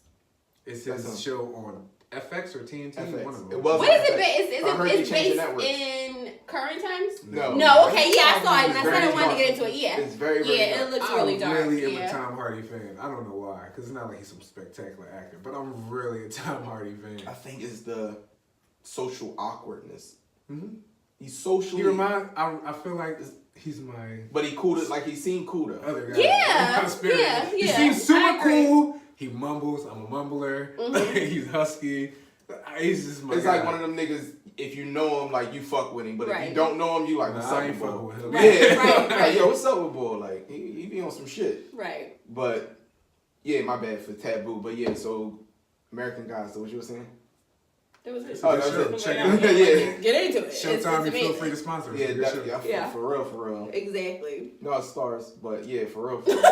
It's That's his him. show on FX or TNT. FX. One of them. It was What is FX. it based? I heard they It's changed the based networks. in current times? No. No. Okay. Yeah, I saw it, and I It's said I very wanted to get dark. into it. Yeah. It's very, very Yeah, dark. it looks I really dark. really am Yeah. a Tom Hardy fan. I don't know why, because it's not like he's some spectacular actor, but I'm really a Tom Hardy fan. I think it's the social awkwardness. Mm-hmm. He's socially, I feel like he's my but he cool to, like he seemed cool to. other guy. Yeah, My spirit. yeah, He yeah. seems I super agree. cool. He mumbles. I'm a mumbler. Mhm. He's husky. He's just my It's guy. like one of them niggas. If you know him, like you fuck with him, but if Right. you don't know him, you like what's Nah, I up ain't with fucking boy? with him. Right, Yeah, right, right. like yo, what's up with boy? Like he be on some shit. Right. But yeah, my bad for Taboo. But yeah, so American Gods. So what you were saying? There was a Oh, that's it. Check Yeah. it out. Get into it. It's Showtime, you feel amazing. free to sponsor us. Yeah, Good show. Yeah. for real, for real. Exactly. No, it's stars, but yeah, for real. For real.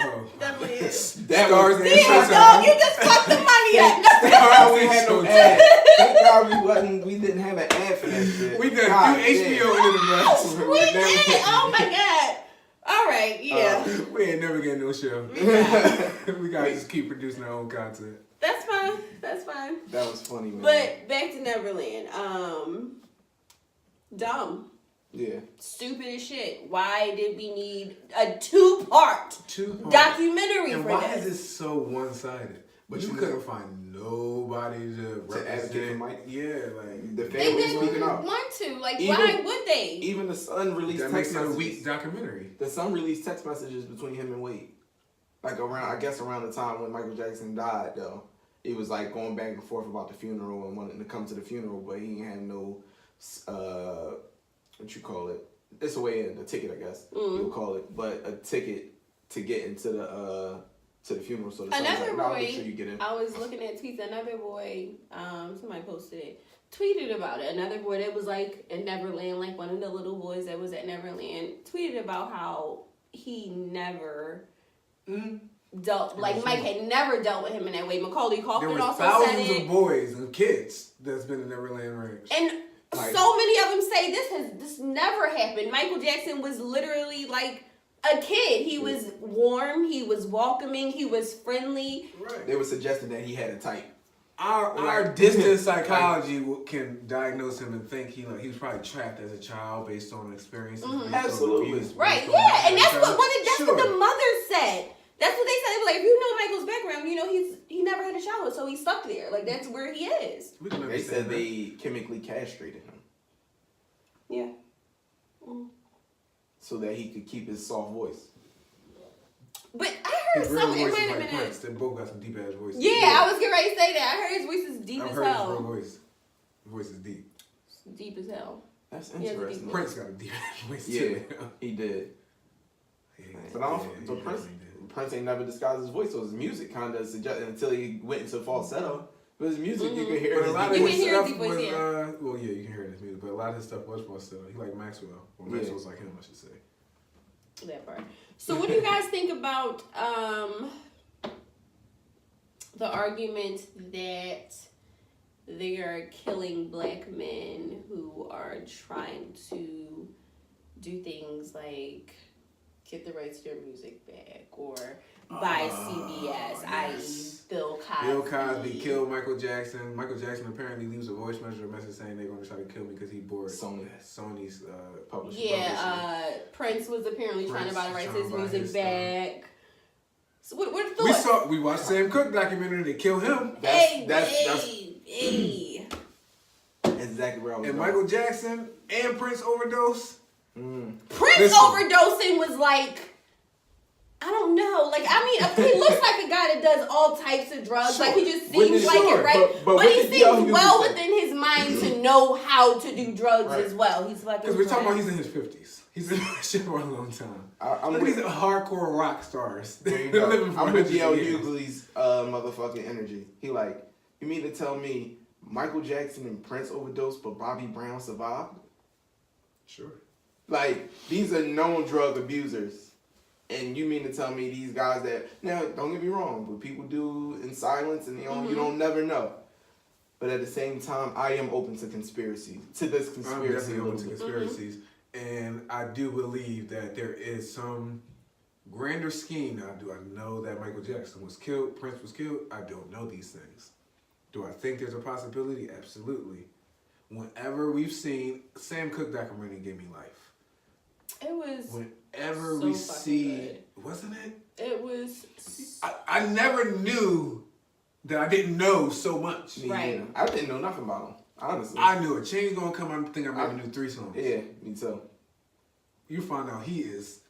Oh. Definitely is. That Stars was and Damn, Showtime. dog, you just fucked the money up. Thank God we had no Showtime. ad. Thank God we didn't have an ad for that shit. We done God threw damn. HBO into the mess. We did. Oh my god. All right. Yeah. We ain't never getting no show. Yeah. We gotta just keep producing our own content. That's fine. That's fine. That was funny, man. But back to Neverland. Dumb. Yeah. Stupid as shit. Why did we need a two-part documentary And for why this? is it so one-sided? But you you couldn't find nobody to advocate for represent. Mike? Yeah, like The They family didn't speaking out. want to. Like, Even- why would they? Even the son released that text makes it a messages. weak documentary. The son released text messages between him and Wade. Like around the time when Michael Jackson died, though. It was like going back and forth about the funeral and wanting to come to the funeral, but he ain't had no, what you call it? It's a way in, a ticket, I guess you'll call it, but a ticket to get into the funeral. So the son's Another like, nah, boy, make sure you get in. I was looking at tweets. Another boy, somebody posted it, tweeted about it. Another boy that was like in Neverland, like one of the little boys that was at Neverland, tweeted about how he never dealt, like Mike had never dealt with him in that way. Macaulay There Culkin was also said thousands it. of boys and kids that's been in Neverland Ranch. And Like- so many of them say this never happened. Michael Jackson was literally like a kid. He was warm, he was welcoming, he was friendly. Right. They were suggesting that he had a type. Our distant psychology can diagnose him and think he was probably trapped as a child based on experiences. based on Absolutely. abuse, Right, based on yeah, and that's that. what the mother said. That's what they said. They were like, if you know Michael's background, you know he never had a shower, so he's stuck there. Like that's where he is. We can They understand said that. they chemically castrated him Yeah. so that he could keep his soft voice. But I His heard real something. It voice might is have like been Prince. They both got some deep ass voices. Yeah, I was getting ready to say that. I heard his voice is deep I've as heard his real hell. voice. His voice is deep. Deep as hell. That's He has a deep interesting. voice. Prince got a deep ass voice Yeah, too. he did. Yeah, But I don't. yeah, So he Prince, really did. Prince ain't never disguised his voice, so his music kind of suggested until he went into falsetto. But his music, you can hear But a his lot of You his can hear stuff his voice, was, yeah. well, yeah, you can hear it in his music, but a lot of his stuff was falsetto. He like Maxwell. Well, Yeah. Maxwell's like him, I should say. That part. So what do you guys think about the argument that they are killing black men who are trying to do things like get the rights to their music back, or by CBS, i.e. Bill Cosby. Bill Cosby killed Michael Jackson. Michael Jackson apparently leaves a voice message saying they're going to try to kill me because he bought Sony's publishing. Yeah, Prince was apparently trying to buy the rights to his music back. So what are the thoughts? We watched Sam Cooke documentary. They kill him. That's exactly where I was and going. Michael Jackson and Prince overdose. Prince overdosing was like, I don't know. Like, I mean, he looks like a guy that does all types of drugs. Sure. Like, he just seems like it, right? But he seems well within his mind to know how to do drugs as well. He's like, because we're talking about he's in his 50s. He's been doing shit for a long time. Look at these hardcore rock stars. I'm with G.L. Hughley's motherfucking energy. He like, you mean to tell me Michael Jackson and Prince overdosed, but Bobby Brown survived? Sure. Like, these are known drug abusers. And you mean to tell me these guys that, now, don't get me wrong, but people do in silence and you don't never know. But at the same time, I am open to conspiracy, to this conspiracy. I'm definitely open to conspiracies. And I do believe that there is some grander scheme. Now, do I know that Michael Jackson was killed, Prince was killed? I don't know these things. Do I think there's a possibility? Absolutely. Whenever we've seen Sam Cooke documentary gave me life. It was whenever so we see good. Wasn't it? It was I never knew that I didn't know so much. right. Yeah. I didn't know nothing about him, honestly. I knew a change gonna come. I think I maybe knew 3 songs. Yeah, me too. You find out he is.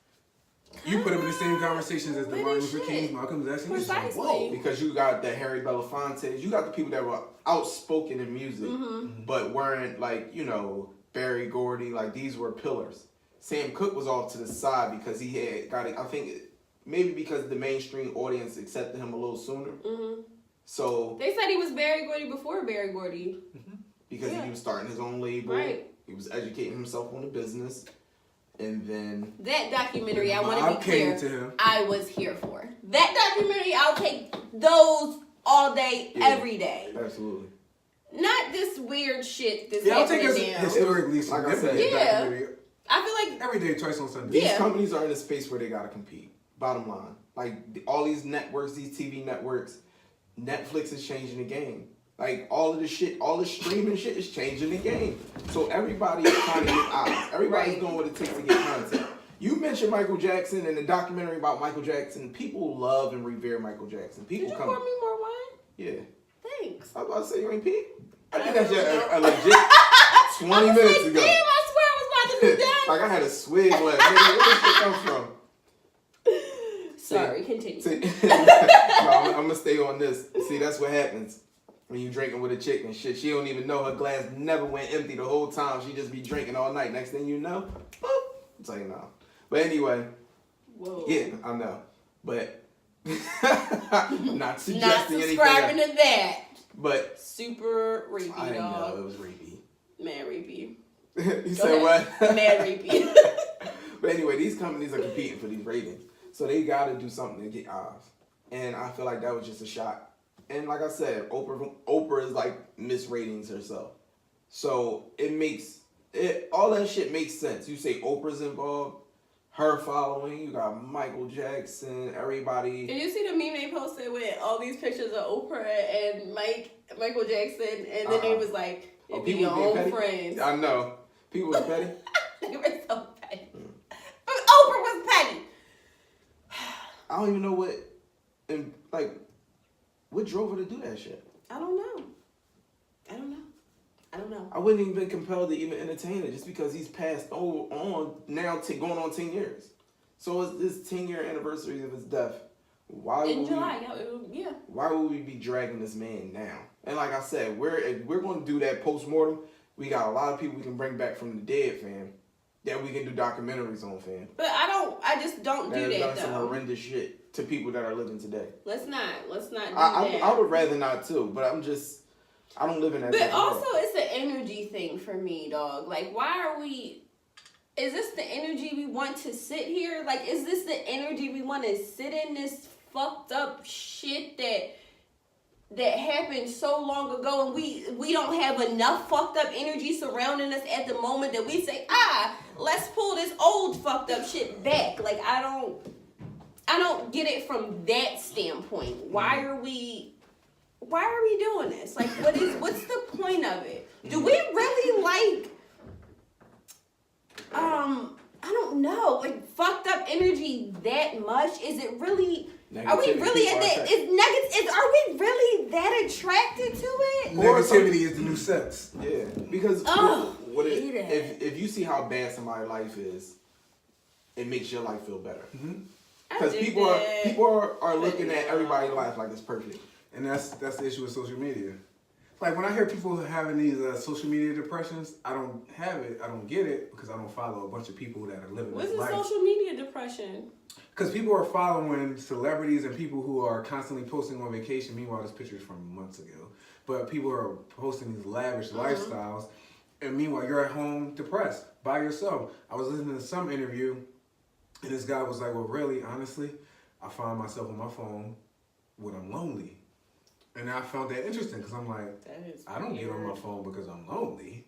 You put him in the same conversations as the Martin Luther King, Malcolm X. Precisely. Whoa. Because you got the Harry Belafonte, you got the people that were outspoken in music, but weren't like, Barry Gordy, like these were pillars. Sam Cooke was off to the side because he had got it. I think maybe because the mainstream audience accepted him a little sooner. So they said he was Barry Gordy before Barry Gordy. Because he was starting his own label. Right. He was educating himself on the business. And then that documentary, I want to be came clear, to him. I was here for. That documentary, I'll take those all day, every day. Absolutely. Not this weird shit that's I'll take happening it now. historically Like I said, documentary. I feel like Every day, twice on Sunday. These companies are in a space where they gotta compete. Bottom line, like all these networks, these TV networks, Netflix is changing the game. Like all of the shit, all the streaming shit is changing the game. So everybody is trying to get eyes. Everybody's doing what it takes to get content. You mentioned Michael Jackson and the documentary about Michael Jackson. People love and revere Michael Jackson. People did you pour me more wine? Yeah. Thanks. I was about to say you ain't peed. I think that's a legit 20 minutes ago. Damn, I swear I was about to do that. Like I had a swig left. Where did this shit come from? Sorry, continue. No, I'm gonna stay on this. See, that's what happens when you drinking with a chick and shit. She don't even know her glass never went empty the whole time. She just be drinking all night. Next thing you know, boop. It's like no. But anyway, Whoa. yeah, I know. But not suggesting anything. Not subscribing to that. But super rapey, I didn't dog. know it was rapey. Mad rapey. You said what? Mad rapey. But anyway, these companies are competing for these ratings. So they got to do something to get eyes. And I feel like that was just a shot. And like I said, Oprah is like Miss Ratings herself. So all that shit makes sense. You say Oprah's involved, her following, you got Michael Jackson, everybody. Did you see the meme they posted with all these pictures of Oprah and Michael Jackson? And then it was like, it be your own friends. I know. people was petty? They were so petty. Oprah was petty. I don't even know what drove her to do that shit. I don't know. I wouldn't even been compelled to even entertain it just because he's passed on now going on 10 years. So it's this 10-year anniversary of his death. In July, yeah. Why would we be dragging this man now? And like I said, if we're going to do that post-mortem, we got a lot of people we can bring back from the dead, fam, that we can do documentaries on, fam. But I just don't do that, done though. some horrendous shit to people that are living today. Let's not do that. I would rather not too, but I don't live in that. But also, it's an energy thing for me, dog. Like, why are we? Is this the energy we want to sit here? Like, is this the energy we want to sit in this fucked up shit that that happened so long ago, and we don't have enough fucked up energy surrounding us at the moment that we say, let's pull this old fucked up shit back. Like, I don't get it from that standpoint. Why are we doing this? Like, what's the point of it? Do we really like I don't know, like fucked up energy that much? Is it really? Are we really at that? Are we really that attracted to it? Negativity is the new sex. Yeah, because if you see how bad somebody's life is, it makes your life feel better. Because people are looking at everybody's life like it's perfect, and that's the issue with social media. Like when I hear people having these social media depressions, I don't have it. I don't get it because I don't follow a bunch of people that are living this life. What's social media depression? Because people are following celebrities and people who are constantly posting on vacation. Meanwhile, this picture is from months ago. But people are posting these lavish lifestyles. And meanwhile, you're at home depressed by yourself. I was listening to some interview and this guy was like, well, really, honestly, I find myself on my phone when I'm lonely. And I found that interesting because I'm like, I don't get on my phone because I'm lonely.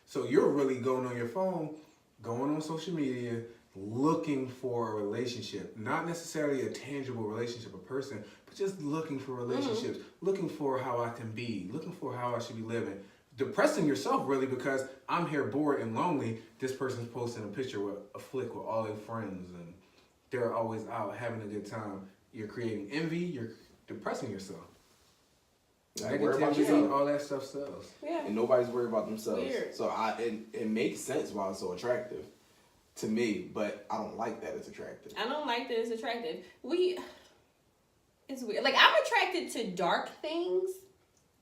So you're really going on your phone, going on social media, looking for a relationship. Not necessarily a tangible relationship, a person, but just looking for relationships, looking for how I can be, looking for how I should be living. Depressing yourself really because I'm here bored and lonely. This person's posting a picture with a flick with all their friends and they're always out having a good time. You're creating envy, you're depressing yourself. Negativity, all that stuff sells. Yeah. And nobody's worried about themselves. Weird. So it makes sense why it's so attractive to me, but I don't like that it's attractive. I don't like that it's attractive. It's weird. Like, I'm attracted to dark things,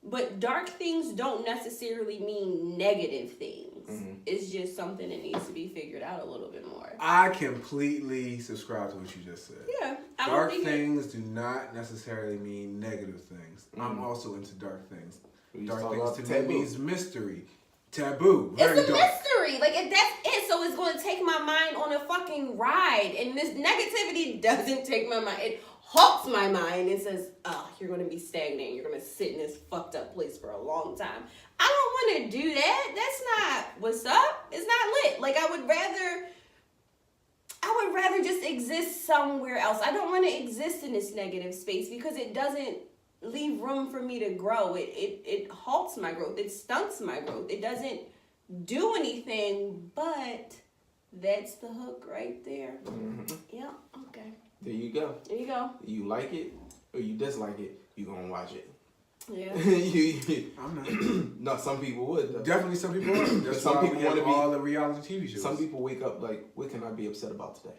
but dark things don't necessarily mean negative things. It's just something that needs to be figured out a little bit more. I completely subscribe to what you just said. Yeah. Dark things do not necessarily mean negative things. I'm also into dark things. Dark things to me means mystery. Taboo. It's a mystery. Like, if that's it, so it's going to take my mind on a fucking ride. And this negativity doesn't take my mind. It halts my mind and says, you're going to be stagnant. You're going to sit in this fucked up place for a long time. I don't want to do that. That's not what's up. It's not lit. Like, I would rather just exist somewhere else. I don't want to exist in this negative space because it doesn't leave room for me to grow. It halts my growth. It stunts my growth. It doesn't do anything, but that's the hook right there. Yeah, okay. There you go. There you go. You like it or you dislike it, you gonna watch it. Yeah. I'm not. No, some people would. Though. Definitely some people would. That's some why people we have want to be all the reality TV shows. Some people wake up like, what can I be upset about today?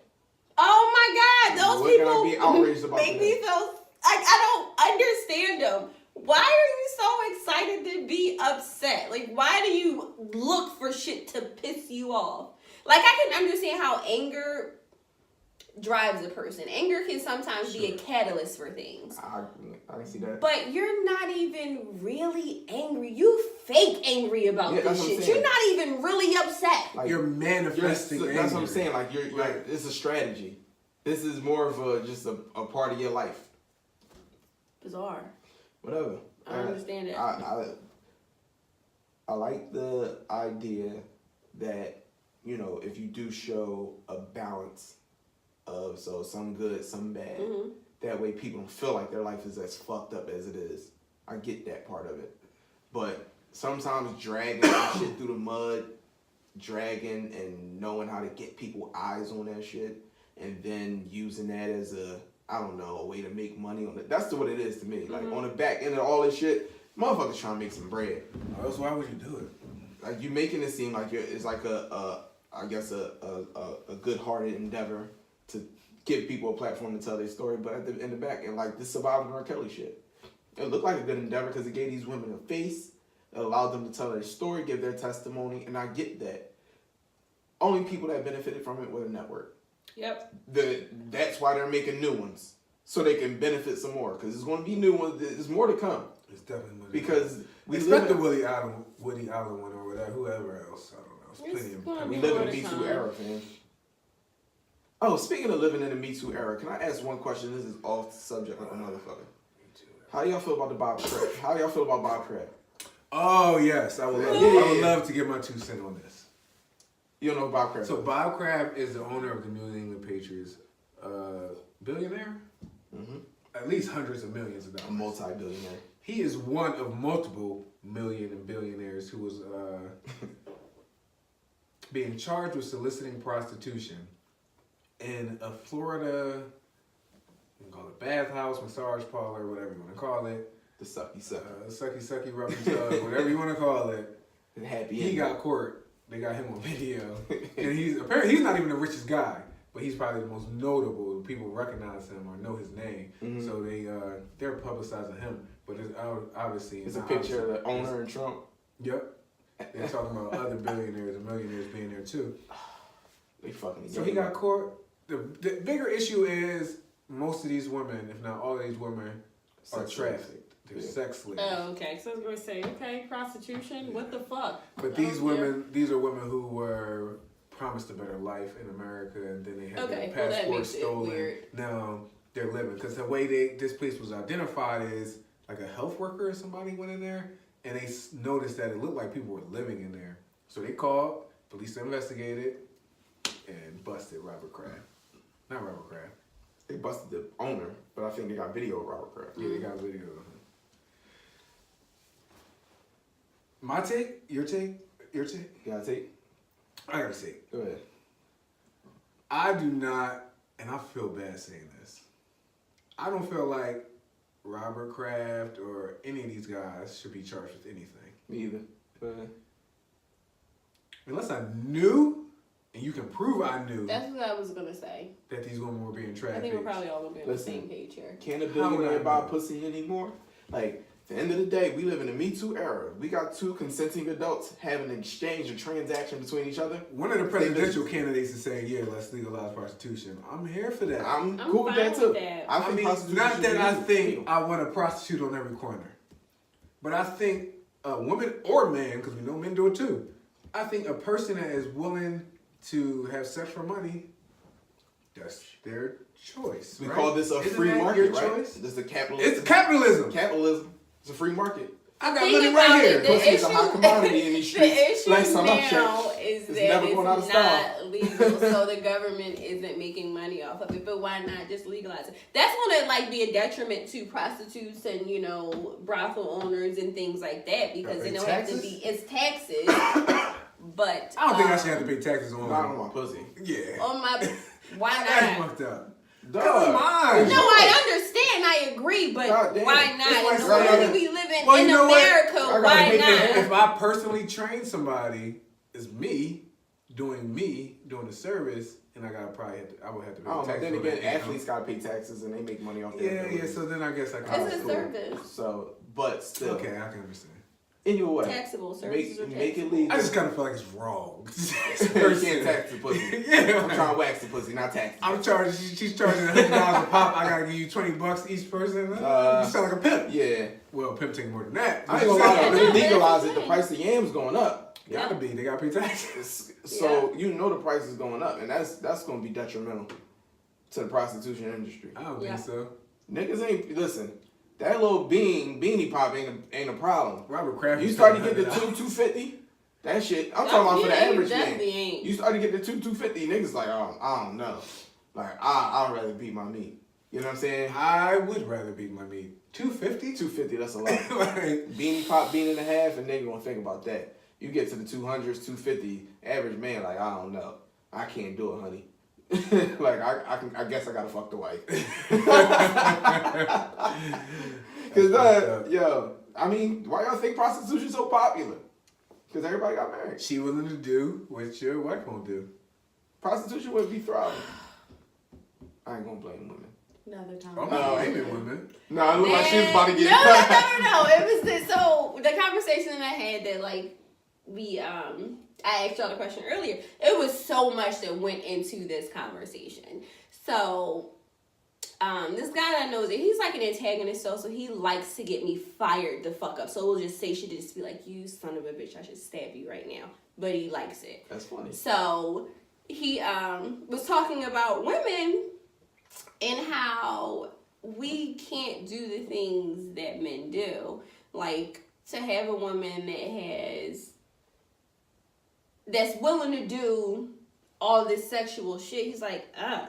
Oh my God, those what people can I be outraged about make today? me feel. I don't understand them. Why are you so excited to be upset? Like, why do you look for shit to piss you off? Like, I can understand how anger drives a person. Anger can sometimes be a catalyst for things. I can see that. But you're not even really angry. You fake angry about this shit. You're not even really upset. Like, you're manifesting anger. That's what I'm saying. Like, you're it's a strategy. This is more of just a part of your life. Bizarre. Whatever. I don't understand it. I like the idea that, you know, if you do show a balance of some good, some bad, that way people don't feel like their life is as fucked up as it is. I get that part of it. But sometimes dragging shit through the mud, dragging and knowing how to get people eyes on that shit, and then using that as a way to make money on it. That's what it is to me. Like, on the back end of all this shit, motherfuckers trying to make some bread. Else why would you do it? Like, you making it seem like it's like a good-hearted endeavor to give people a platform to tell their story, but in the back end, like this surviving R. Kelly shit. It looked like a good endeavor because it gave these women a face, it allowed them to tell their story, give their testimony, and I get that. Only people that benefited from it were the network. Yep. That's why they're making new ones, so they can benefit some more, because there's going to be new ones. There's more to come. It's definitely more because we expect the Woody Allen one or whatever, whoever else. I don't know. It's plenty of. We live in the Me Too era, fam. Oh, speaking of living in the Me Too era, can I ask one question? This is off the subject like a motherfucker. How y'all feel about the Bob Crab? How y'all feel about Bob Crab? Oh yes, I would love to get my 2 cents on this. You don't know Bob Crab? So Bob Crab is the owner of the New England Patriots, billionaire, at least hundreds of millions of dollars. A multi-billionaire. He is one of multiple million and billionaires who was being charged with soliciting prostitution in a Florida, you can call it bathhouse, massage parlor, whatever you want to call it. The sucky. Sucky, rub and tug, whatever you want to call it. And happy He ending. got court. They got him on video. And apparently he's not even the richest guy, but he's probably the most notable. People recognize him or know his name. Mm-hmm. So they're publicizing him. But it's obviously... It's a picture of the owner and Trump. Yep. They're talking about other billionaires and millionaires being there too. They fucking... So he got caught. The bigger issue is most of these women, if not all of these women, are trafficked. They're sex slaves. Oh, okay. So I was going to say, okay, prostitution, what the fuck? But these are women who were promised a better life in America, and then they had their passport stolen. Now they're living, because the way this place was identified is like a health worker or somebody went in there, and they noticed that it looked like people were living in there. So they called, police investigated, and busted Robert Kraft. Not Robert Kraft. They busted the owner, but I think they got video of Robert Kraft. Yeah, they got video of him. My take? Your take? Your take? You gotta take? I gotta say, Go ahead. I do not, and I feel bad saying this, I don't feel like Robert Kraft or any of these guys should be charged with anything. Me either. Go ahead. Unless I knew, and you can prove I knew, That's what I was going to say. that these women were being trafficked. I think we're probably all going to be on the same page here. Can a How would billionaire I buy know? pussy anymore? Like, at the end of the day, we live in a Me Too era. We got 2 consenting adults having an exchange, a transaction between each other. One of the presidential candidates is saying, yeah, let's legalize prostitution. I'm here for that. I'm cool with that fine too. with that. I I think mean, prostitution not should that be I legal. think I want a prostitute on every corner. But I think a woman or man, because we know men do it too, I think a person that is willing to have sex for money, that's their choice. We right? call this a Isn't free that market, your right? choice? This is a capitalism. It's capitalism. Capitalism. It's a free market. I got Think money about right it, here. the Pussy is a issue- hot commodity in these streets. The issue Last time I now checked, is it's that never going out of it's style. not legal, so the government isn't making money off of it. But why not just legalize it? That's going to be a detriment to prostitutes and brothel owners and things like that, because they don't have to be. It's taxes, but I don't think I should have to pay taxes on Not on my pussy. Yeah. on my. Why That's not? fucked up. Dog. Come on. No, I understand. I agree, but God damn. why not? It's like In the world saying- that we live in, Well, you in know what? America, gotta why hate that. not? If I personally train somebody, it's me doing the service, and I would have to pay I don't know. taxes. Then on again, that income. athletes gotta pay taxes and they make money off Yeah, that. yeah. So then I guess I can. It's a service. So, but still, Okay, I can understand. anyway, Taxable services are make it taxable. legal. I just kind of feel like it's wrong. You can't tax the pussy. Yeah, I'm trying to wax the pussy, not tax. I'm charging. She's charging $100 a pop. I gotta give you $20 each person. You sound like a pimp. Yeah, Well, pimp taking more than that. I ain't gonna lie. Yeah, When they no, legalize that's it, the price of yams going up. Gotta be. They gotta pay taxes. So you know the price is going up, and that's gonna be detrimental to the prostitution industry. I don't Yeah. think so. Niggas ain't listen. That little beanie pop ain't a problem. Robert Kraft. You start to get the $250. That shit. I'm talking about for the average man. definitely ain't. You start to get the $250. Niggas like, oh, I don't know. Like I'd rather beat my meat. You know what I'm saying? I would rather beat my meat. $250. $250. That's a lot. Like, Beanie pop, bean and a half, and nigga gonna think about that. You get to the 200s, $250. Average man like, I don't know. I can't do it, honey. Like I guess I gotta fuck the wife. Cause yo, I mean, why y'all think prostitution's so popular? Cause everybody got married. she willing to do what your wife won't do. Prostitution would be thriving. I ain't gonna blame women. Another time. I'm not blaming women. Nah, it looked like she was about to get No. It was so the conversation that I had that I asked y'all the question earlier. It was so much that went into this conversation. So, this guy that I know, he's like an antagonist, so he likes to get me fired the fuck up. So we'll just say, should just be like, you son of a bitch, I should stab you right now. But he likes it. That's funny. So he was talking about women and how we can't do the things that men do. Like, to have a woman that's willing to do all this sexual shit, he's like, I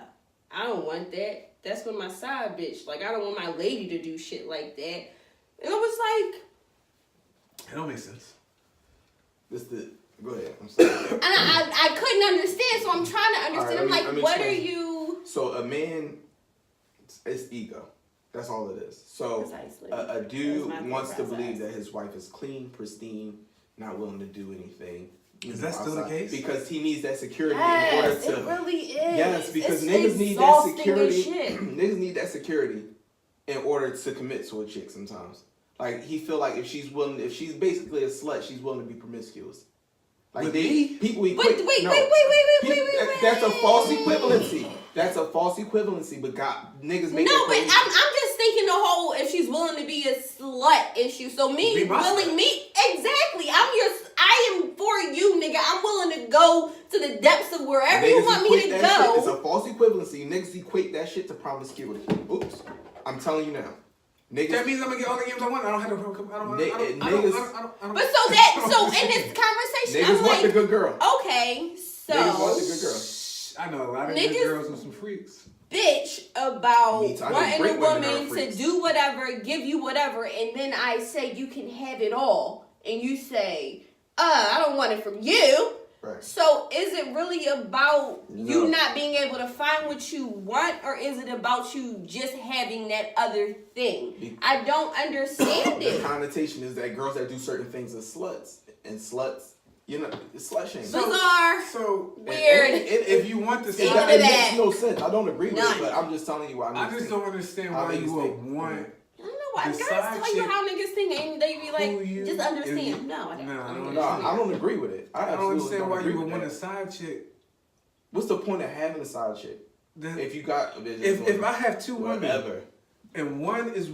don't want that. That's for my side bitch. Like, I don't want my lady to do shit like that. And it was like... It don't make sense. Go ahead. I'm sorry. And I couldn't understand, so I'm trying to understand. All right, I'm like, what are explain. you... So a man, it's ego. That's all it is. So Precisely. a dude That's my wants to process. believe that his wife is clean, pristine, not willing to do anything. Is that still the case? Because he needs that security Yes, in order to. it really is. Yes, because It's niggas need that exhausting security. as shit. Niggas need that security in order to commit to a chick sometimes. Like, he feel like if she's basically a slut, she's willing to be promiscuous. Like, people equate. Wait. That's a false equivalency. That's a false equivalency. But God, niggas make No, but that I'm just thinking the whole if she's willing to be a slut issue. So me Be my willing slut. me exactly. I am for you, nigga. I'm willing to go to the depths of wherever you Niggas want me equate to that go. shit. It's a false equivalency. Niggas equate that shit to promiscuity. Oops. I'm telling you now. Niggas. That means I'm gonna get all the games I want. I don't have to. I don't. But so in this conversation, Niggas I'm want the like, good girl. okay, so Niggas want the good girl. I know a lot of Niggas- good girls and some freaks. bitch about Me too. I know wanting great a women that are woman to freaks. do whatever, give you whatever, and then I say you can have it all, and you say, I don't want it from you. Right. So is it really about No. you not being able to find what you want, or is it about you just having that other thing? I don't understand The it. connotation is that girls that do certain things are sluts. And sluts, you know, it's slut shaming. Bizarre. So Weird. If you want to It, say, Into it that. makes no sense. I don't agree with None. it, but I'm just telling you why. I just don't understand How why niggas you would think. want. I don't know why. The Guys side tell you chick how niggas think, and they be who like, you- just if understand. you- No, I don't. No, I don't No, I don't agree with it. I don't absolutely understand why agree you would with want a that. side chick. What's the point of having a side chick? Then If you got a bitch, if I have two women whatever. and one is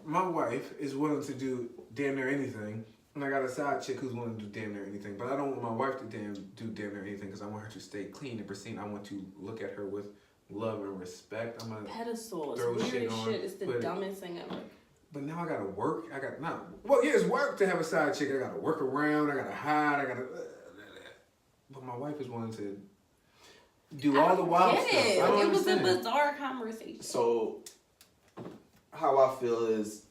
my wife is willing to do damn near anything, and I got a side chick who's willing to do damn near anything, but I don't want my wife to do damn near anything because I want her to stay clean and pristine. I want to look at her with love and respect. I'm gonna Pedestal. Throw It's weird shit as on, shit. It's the put it- dumbest thing ever. But now I gotta work. Well, yeah, it's work to have a side chick. I gotta work around. I gotta hide. But my wife is willing to do all the wild stuff. I don't It was a understand. bizarre conversation. So, how I feel is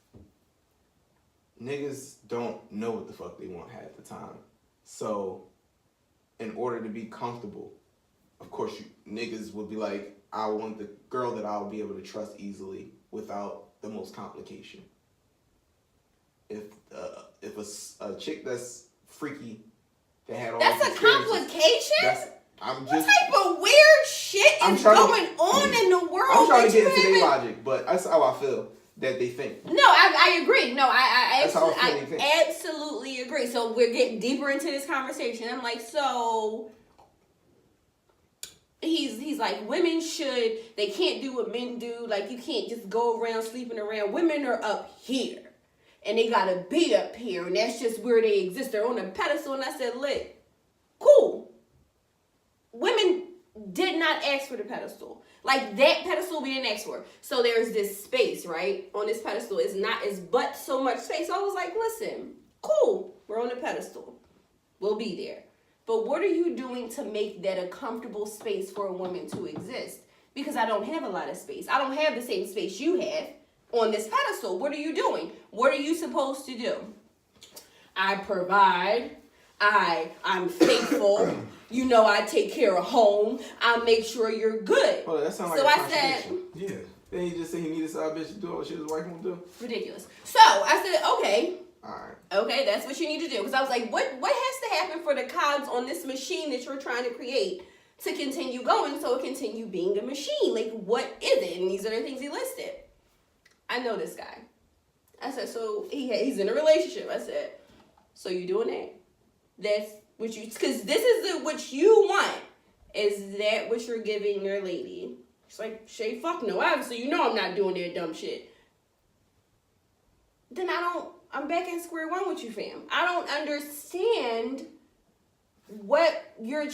niggas don't know what the fuck they want half the time. So, in order to be comfortable, of course, niggas would be like, I want the girl that I'll be able to trust easily without the most complication. If a chick that's freaky, that had all That's these a experiences, complication? I'm What just type of weird shit I'm is trying to- going on in the world? I'm trying to that get you into their haven't- logic, but that's how I feel that they think. No, I agree. No, I That's how I feel absolutely, you think. I absolutely agree. So we're getting deeper into this conversation. I'm like, so he's like, women they can't do what men do. Like, you can't just go around sleeping around. Women are up here. And they gotta be up here. And that's just where they exist. They're on a pedestal. And I said, look, cool. Women did not ask for the pedestal. Like, that pedestal we didn't ask for. So there's this space, right? On this pedestal. It's but so much space. So I was like, listen, cool. We're on the pedestal. We'll be there. But what are you doing to make that a comfortable space for a woman to exist? Because I don't have a lot of space. I don't have the same space you have on this pedestal. What are you doing? What are you supposed to do? I provide. I'm faithful. You know, I take care of home. I make sure you're good. Hold on, that sounds like So a I said, contradiction. Yeah. Then he just said he needed a side bitch to do all the shit his wife won't do. ridiculous. So I said, okay. Alright. Okay, that's what you need to do. Because I was like, what has to happen for the cogs on this machine that you're trying to create to continue going so it continue being a machine? Like, what is it? And these are the things he listed. I know this guy. I said, so he's in a relationship. I said, so you doing that? That's what you, because this is what you want. Is that what you're giving your lady? She's like, Shay, fuck no. Obviously, you know I'm not doing that dumb shit. Then I'm back at square one with you, fam. I don't understand what you're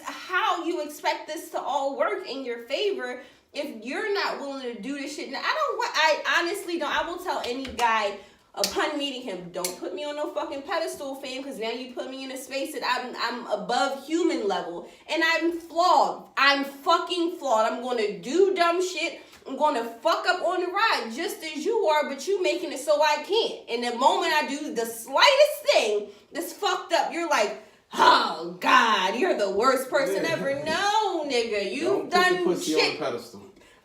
how you expect this to all work in your favor if you're not willing to do this shit, I honestly don't. I will tell any guy upon meeting him, don't put me on no fucking pedestal, fam, because now you put me in a space that I'm above human level, and I'm flawed. I'm fucking flawed. I'm going to do dumb shit. I'm going to fuck up on the ride just as you are, but you making it so I can't. And the moment I do the slightest thing that's fucked up, you're like, oh, God, you're the worst person ever. No, nigga, you've done put the pussy shit. on the pedestal.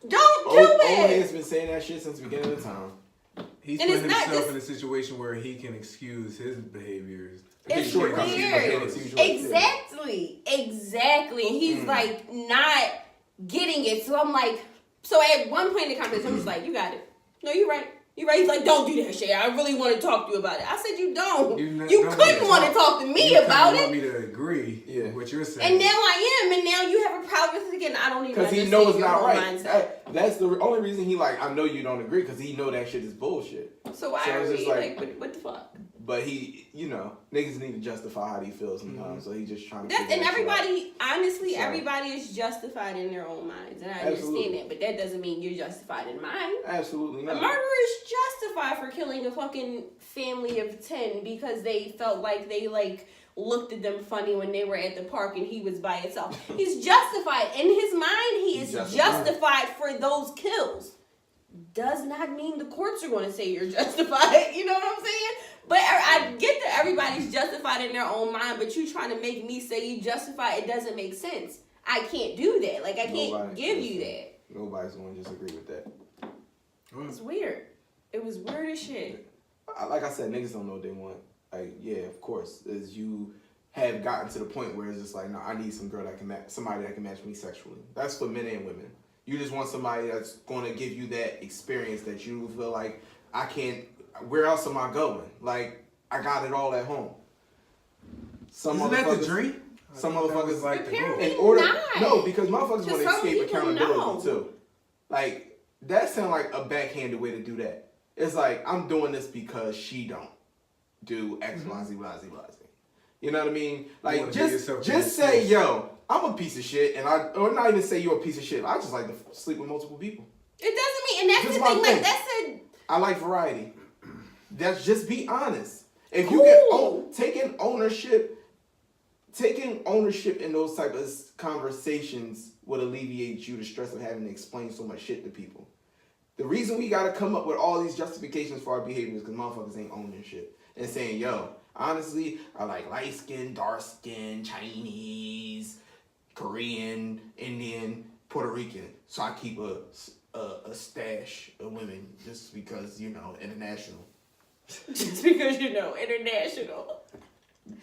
Don't do it. Old has been saying that shit since the beginning of time. He's And putting it's not himself just- in a situation where he can excuse his behaviors. It's shortcomings. weird. Exactly. And he's like not getting it. So I'm like, so at one point in the conversation, I'm just like, you got it. No, you're right. You're right. He's like, don't do that shit. I really want to talk to you about it. I said, you don't. You couldn't want to talk to me about You it. want me to agree with what you're saying. And now I am. And now you have a problem with it again. I don't even Because understand he knows it's your not whole right. mindset. That's the only reason he like, I know you don't agree, because he know that shit is bullshit. So why are it's we just like what the fuck? But he, niggas need to justify how they feel sometimes, so he just trying to And everybody, honestly, So- everybody is justified in their own minds. And I Absolutely. understand that. But that doesn't mean you're justified in mine. Absolutely A not. murderer is justified for killing a fucking family of 10 because they felt like they looked at them funny when they were at the park and he was by himself. He's justified. In his mind, he is justified for those kills. Does not mean the courts are going to say you're justified. You know what I'm saying? But I get that everybody's justified in their own mind, but you trying to make me say you justified, it doesn't make sense. I can't do that. Like, I can't give you that. Nobody's going to disagree with that. It's weird. It was weird as shit. Like I said, niggas don't know what they want. Like, yeah, of course, as you have gotten to the point where it's just like, no, I need somebody that can match me sexually. That's for men and women. You just want somebody that's going to give you that experience that you feel like, where else am I going? Like, I got it all at home. Isn't that the dream? Some motherfuckers like the goal. Apparently in order, not. no, because motherfuckers want to some escape people accountability know. too. Like, that sounds like a backhanded way to do that. It's like, I'm doing this because she don't do X, Y, Z, Y, Z, Y, Z. You know what I mean? Like, just say, yo, I'm a piece of shit, or not even say you're a piece of shit. I just like to sleep with multiple people. It doesn't mean, and that's Just the thing, my like, thing. that's I like variety. That's just be honest. If Cool. you get taking ownership in those type of conversations would alleviate you the stress of having to explain so much shit to people. The reason we gotta come up with all these justifications for our behavior is because motherfuckers ain't owning shit and saying, yo, honestly, I like light skin, dark skin, Chinese, Korean, Indian, Puerto Rican. So I keep a stash of women just because, international. just because, international.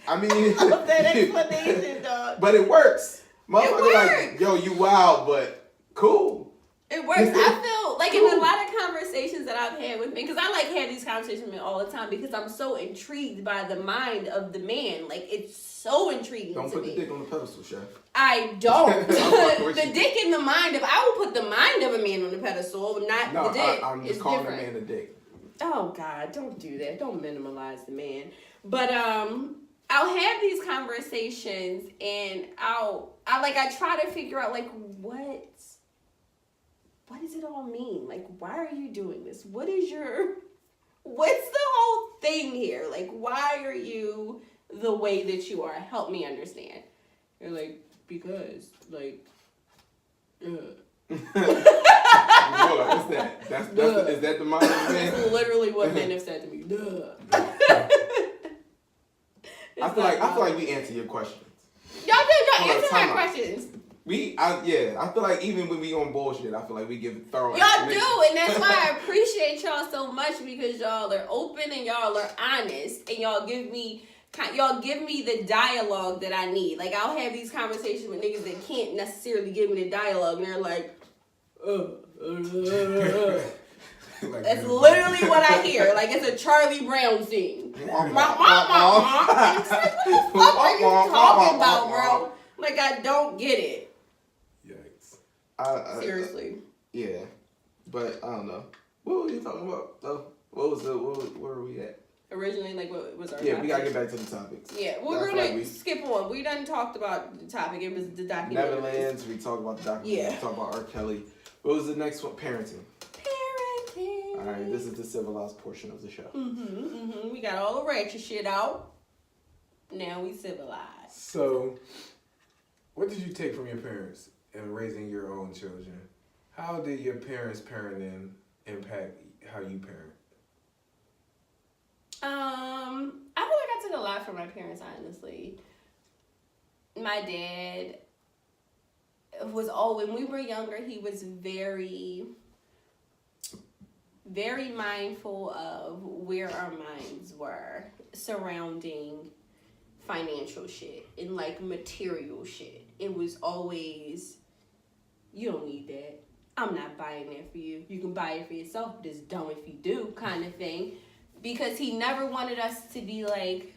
I mean, I love that explanation, dog. but it works. Motherfucker, works. like, yo, you wild, but cool. It works. I feel like in a lot of conversations that I've had with men, because I have these conversations with men all the time because I'm so intrigued by the mind of the man. Like, it's so intriguing Don't to put me. the dick on the pedestal, chef. I don't. with The you. dick in the mind of, I will put the mind of a man on the pedestal, not No, the dick. I'm just It's calling different. the man a dick. Oh God, don't do that. Don't minimalize the man. But I'll have these conversations and I try to figure out like what does it all mean? Like, why are you doing this? What's the whole thing here? Like, why are you the way that you are? Help me understand. You're like, because like What's that? Is that the mind of the man? That's literally what men have said to me. Duh. I feel like we answer your questions. Y'all Hold on, answer time my out. questions. I feel like even when we on bullshit, I feel like we give thorough Y'all explanation. do, and that's why I appreciate y'all so much because y'all are open and y'all are honest, and y'all give me the dialogue that I need. Like, I'll have these conversations with niggas that can't necessarily give me the dialogue, and they're like, Like, that's literally what I hear. Like, it's a Charlie Brown scene. It's like, what the fuck are you talking about, bro? Like, I don't get it. Yikes. Seriously. Yeah, but I don't know. What were you talking about? Where were we at? Originally, like, what was our Yeah, topic? we gotta get back to the topics. Yeah, we're gonna skip on. We done talked about the topic. It was the documentary. Neverland. We talked about the documentary. Yeah. We talked about R. Kelly. What was the next one? Parenting. Parenting. All right, this is the civilized portion of the show. We got all the ratchet shit out. Now we civilized. So, what did you take from your parents in raising your own children? How did your parents' parenting impact how you parent? I feel like I took a lot from my parents, honestly. My dad was when we were younger, he was very, very mindful of where our minds were surrounding financial shit and like material shit. It was always, you don't need that. I'm not buying that for you. You can buy it for yourself, but it's dumb if you do, kind of thing. Because he never wanted us to be like,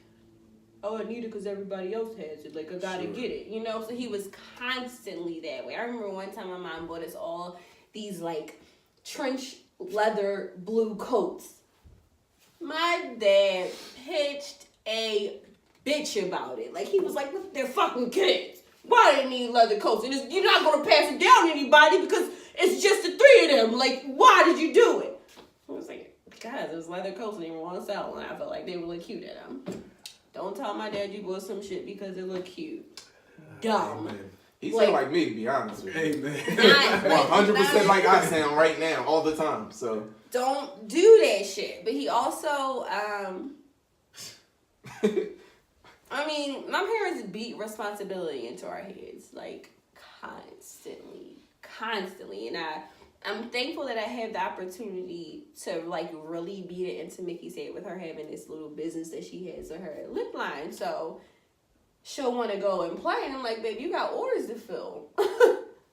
oh, I need it because everybody else has it. Like, I gotta get it, you know? So he was constantly that way. I remember one time my mom bought us all these, like, trench leather blue coats. My dad pitched a bitch about it. Like, he was like, look, they're fucking kids. Why do they need leather coats? And you're not gonna pass it down to anybody because it's just the three of them. Like, why did you do it? I was like, guys, it was leather coats and they were on sale and I felt like they would look cute at them. Don't tell my dad you bought some shit because it looked cute. Dumb. Amen. He sound like me, to be honest with you. Amen. 100% like I sound right now, all the time. So don't do that shit. But he also, I mean, my parents beat responsibility into our heads, like, constantly. And I'm thankful that I have the opportunity to, like, really beat it into Mickey's head with her having this little business that she has with her lip line. So she'll want to go and play. And I'm like, babe, you got orders to fill.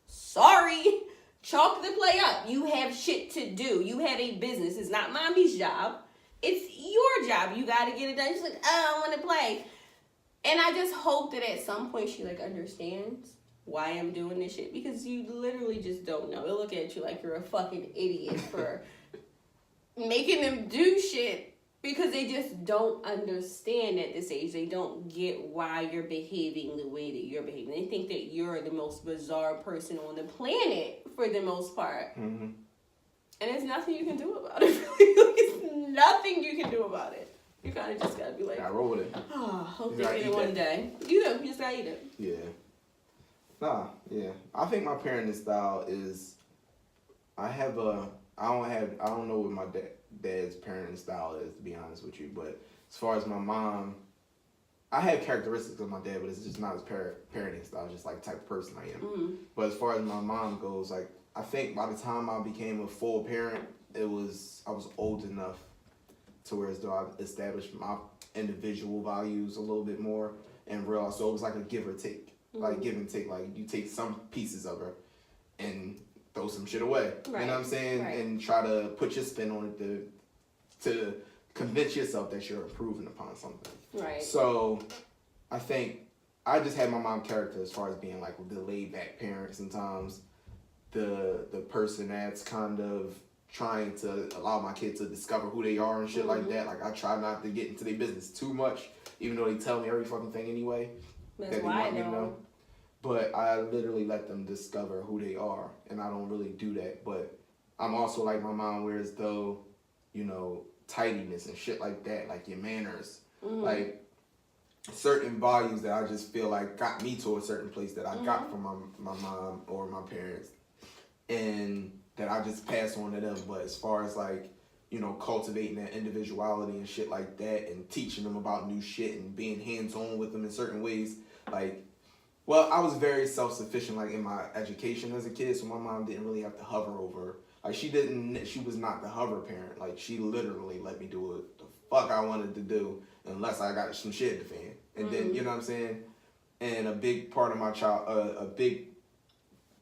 Sorry. Chalk the play up. You have shit to do. You have a business. It's not mommy's job. It's your job. You got to get it done. She's like, oh, I want to play. And I just hope that at some point she, like, understands why I'm doing this shit, because you literally just don't know. They'll look at you like you're a fucking idiot for making them do shit because they just don't understand at this age. They don't get why you're behaving the way that you're behaving. They think that you're the most bizarre person on the planet for the most part. Mm-hmm. And there's nothing you can do about it. There's nothing you can do about it. You kind of just gotta be like, I roll with it. Oh, hope they get it one day. You do. You just gotta eat it. Yeah. Nah, yeah. I think my parenting style is, I don't know what my dad's parenting style is, to be honest with you, but as far as my mom, I have characteristics of my dad, but it's just not his parenting style, just like type of person I am. Mm-hmm. But as far as my mom goes, like, I think by the time I became a full parent, I was old enough to where as though I established my individual values a little bit more and realized, so it was like a give or take. Like, give and take. Like, you take some pieces of her and throw some shit away. Right. You know what I'm saying? Right. And try to put your spin on it to convince yourself that you're improving upon something. Right. So, I think I just had my mom character as far as being, like, the laid-back parent sometimes. The person that's kind of trying to allow my kids to discover who they are and shit like that. Like, I try not to get into their business too much, even though they tell me every fucking thing anyway. That's why I know. But I literally let them discover who they are, and I don't really do that. But I'm also like my mom, whereas though, you know, tidiness and shit like that, like your manners, like certain values that I just feel like got me to a certain place that I got from my mom or my parents, and that I just pass on to them. But as far as like, you know, cultivating that individuality and shit like that, and teaching them about new shit and being hands-on with them in certain ways, like, well, I was very self-sufficient, like, in my education as a kid, so my mom didn't really have to hover over. Like, she was not the hover parent. Like, she literally let me do what the fuck I wanted to do, unless I got some shit to fan. And then, you know what I'm saying? And a big part of a big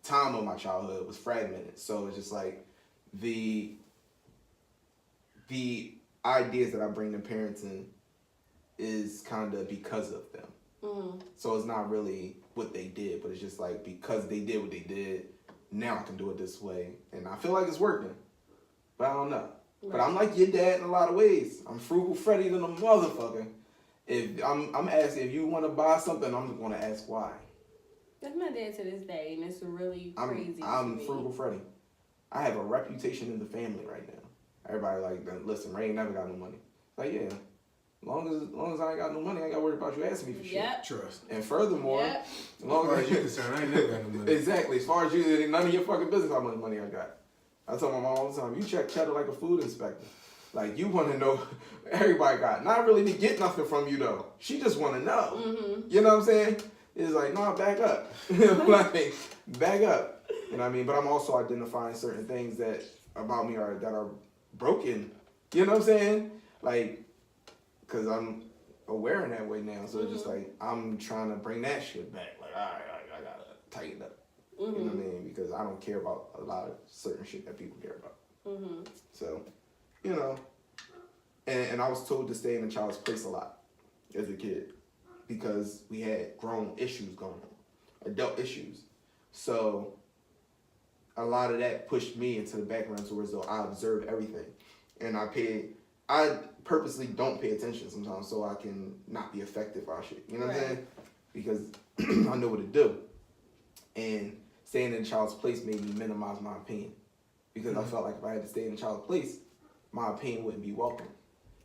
time of my childhood was fragmented. So it's just like, the ideas that I bring to parenting is kind of because of them. So it's not really what they did, but it's just like, because they did what they did, now I can do it this way. And I feel like it's working, but I don't know. Right. But I'm like your dad in a lot of ways. I'm frugal Freddy than a motherfucker. If I'm asking, if you want to buy something, I'm going to ask why. That's my dad to this day, and it's really crazy. I'm frugal Freddy. I have a reputation in the family right now. Everybody like, listen, Ray ain't never got no money. Like, yeah. As long as I ain't got no money, I ain't got to worry about you asking me for shit. Trust. And furthermore, Yep. as long as you're concerned, I ain't never got no money. Exactly. As far as you, none of your fucking business how much money I got. I tell my mom all the time, you check cheddar like a food inspector. Like, you want to know everybody got. Not really to get nothing from you, though. She just want to know. Mm-hmm. You know what I'm saying? It's like, no, back up. Like, back up. You know what I mean? But I'm also identifying certain things that about me that are broken. You know what I'm saying? Like, because I'm aware in that way now. So it's just like, I'm trying to bring that shit back. Like, all right, I got to tighten up. You know what I mean? Because I don't care about a lot of certain shit that people care about. So, you know, and I was told to stay in a child's place a lot as a kid because we had grown issues going on, adult issues. So a lot of that pushed me into the background towards though I observe everything. And I purposely don't pay attention sometimes so I can not be affected by shit. You know what I'm saying? Because I know what to do. And staying in a child's place made me minimize my opinion. Because I felt like if I had to stay in a child's place, my opinion wouldn't be welcome.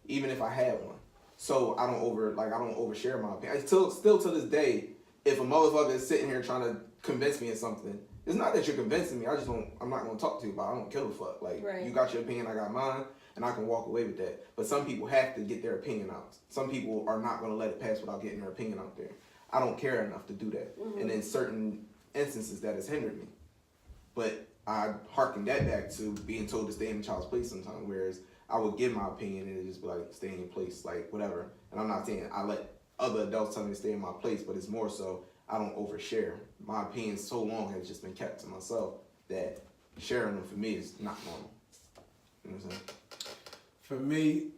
Even if I had one. So I don't overshare my opinion. Still to this day, if a motherfucker is sitting here trying to convince me of something, it's not that you're convincing me, I'm not gonna talk to you about it. I don't give a fuck. Like, you got your opinion, I got mine, and I can walk away with that. But some people have to get their opinion out. Some people are not gonna let it pass without getting their opinion out there. I don't care enough to do that. And in certain instances that has hindered me. But I harken that back to being told to stay in a child's place sometimes, whereas I would give my opinion and it just be like, stay in your place, like whatever. And I'm not saying I let other adults tell me to stay in my place, but it's more so I don't overshare. My opinion so long has just been kept to myself that sharing them for me is not normal. You know what I'm saying? For me,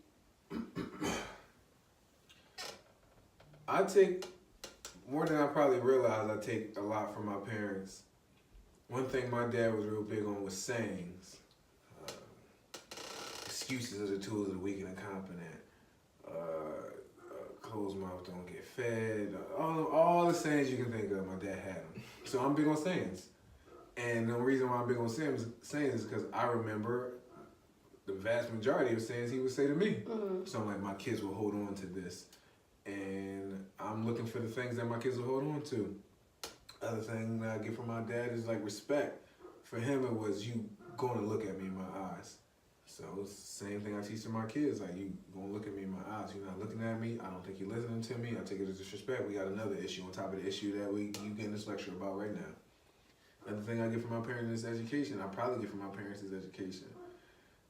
I take more than I probably realize. I take a lot from my parents. One thing my dad was real big on was sayings. Excuses are the tools of the weak and incompetent. Closed mouth don't get fed. All the sayings you can think of, my dad had them. So I'm big on sayings. And the reason why I'm big on sayings is because I remember the vast majority of sayings he would say to me. So I'm like, my kids will hold on to this. And I'm looking for the things that my kids will hold on to. Other thing that I get from my dad is like respect. For him, it was you going to look at me in my eyes. So it's the same thing I teach to my kids. Like, you going to look at me in my eyes. You're not looking at me. I don't think you're listening to me. I take it as disrespect. We got another issue on top of the issue that you getting this lecture about right now. Another thing I get from my parents is education. I probably get from my parents is education.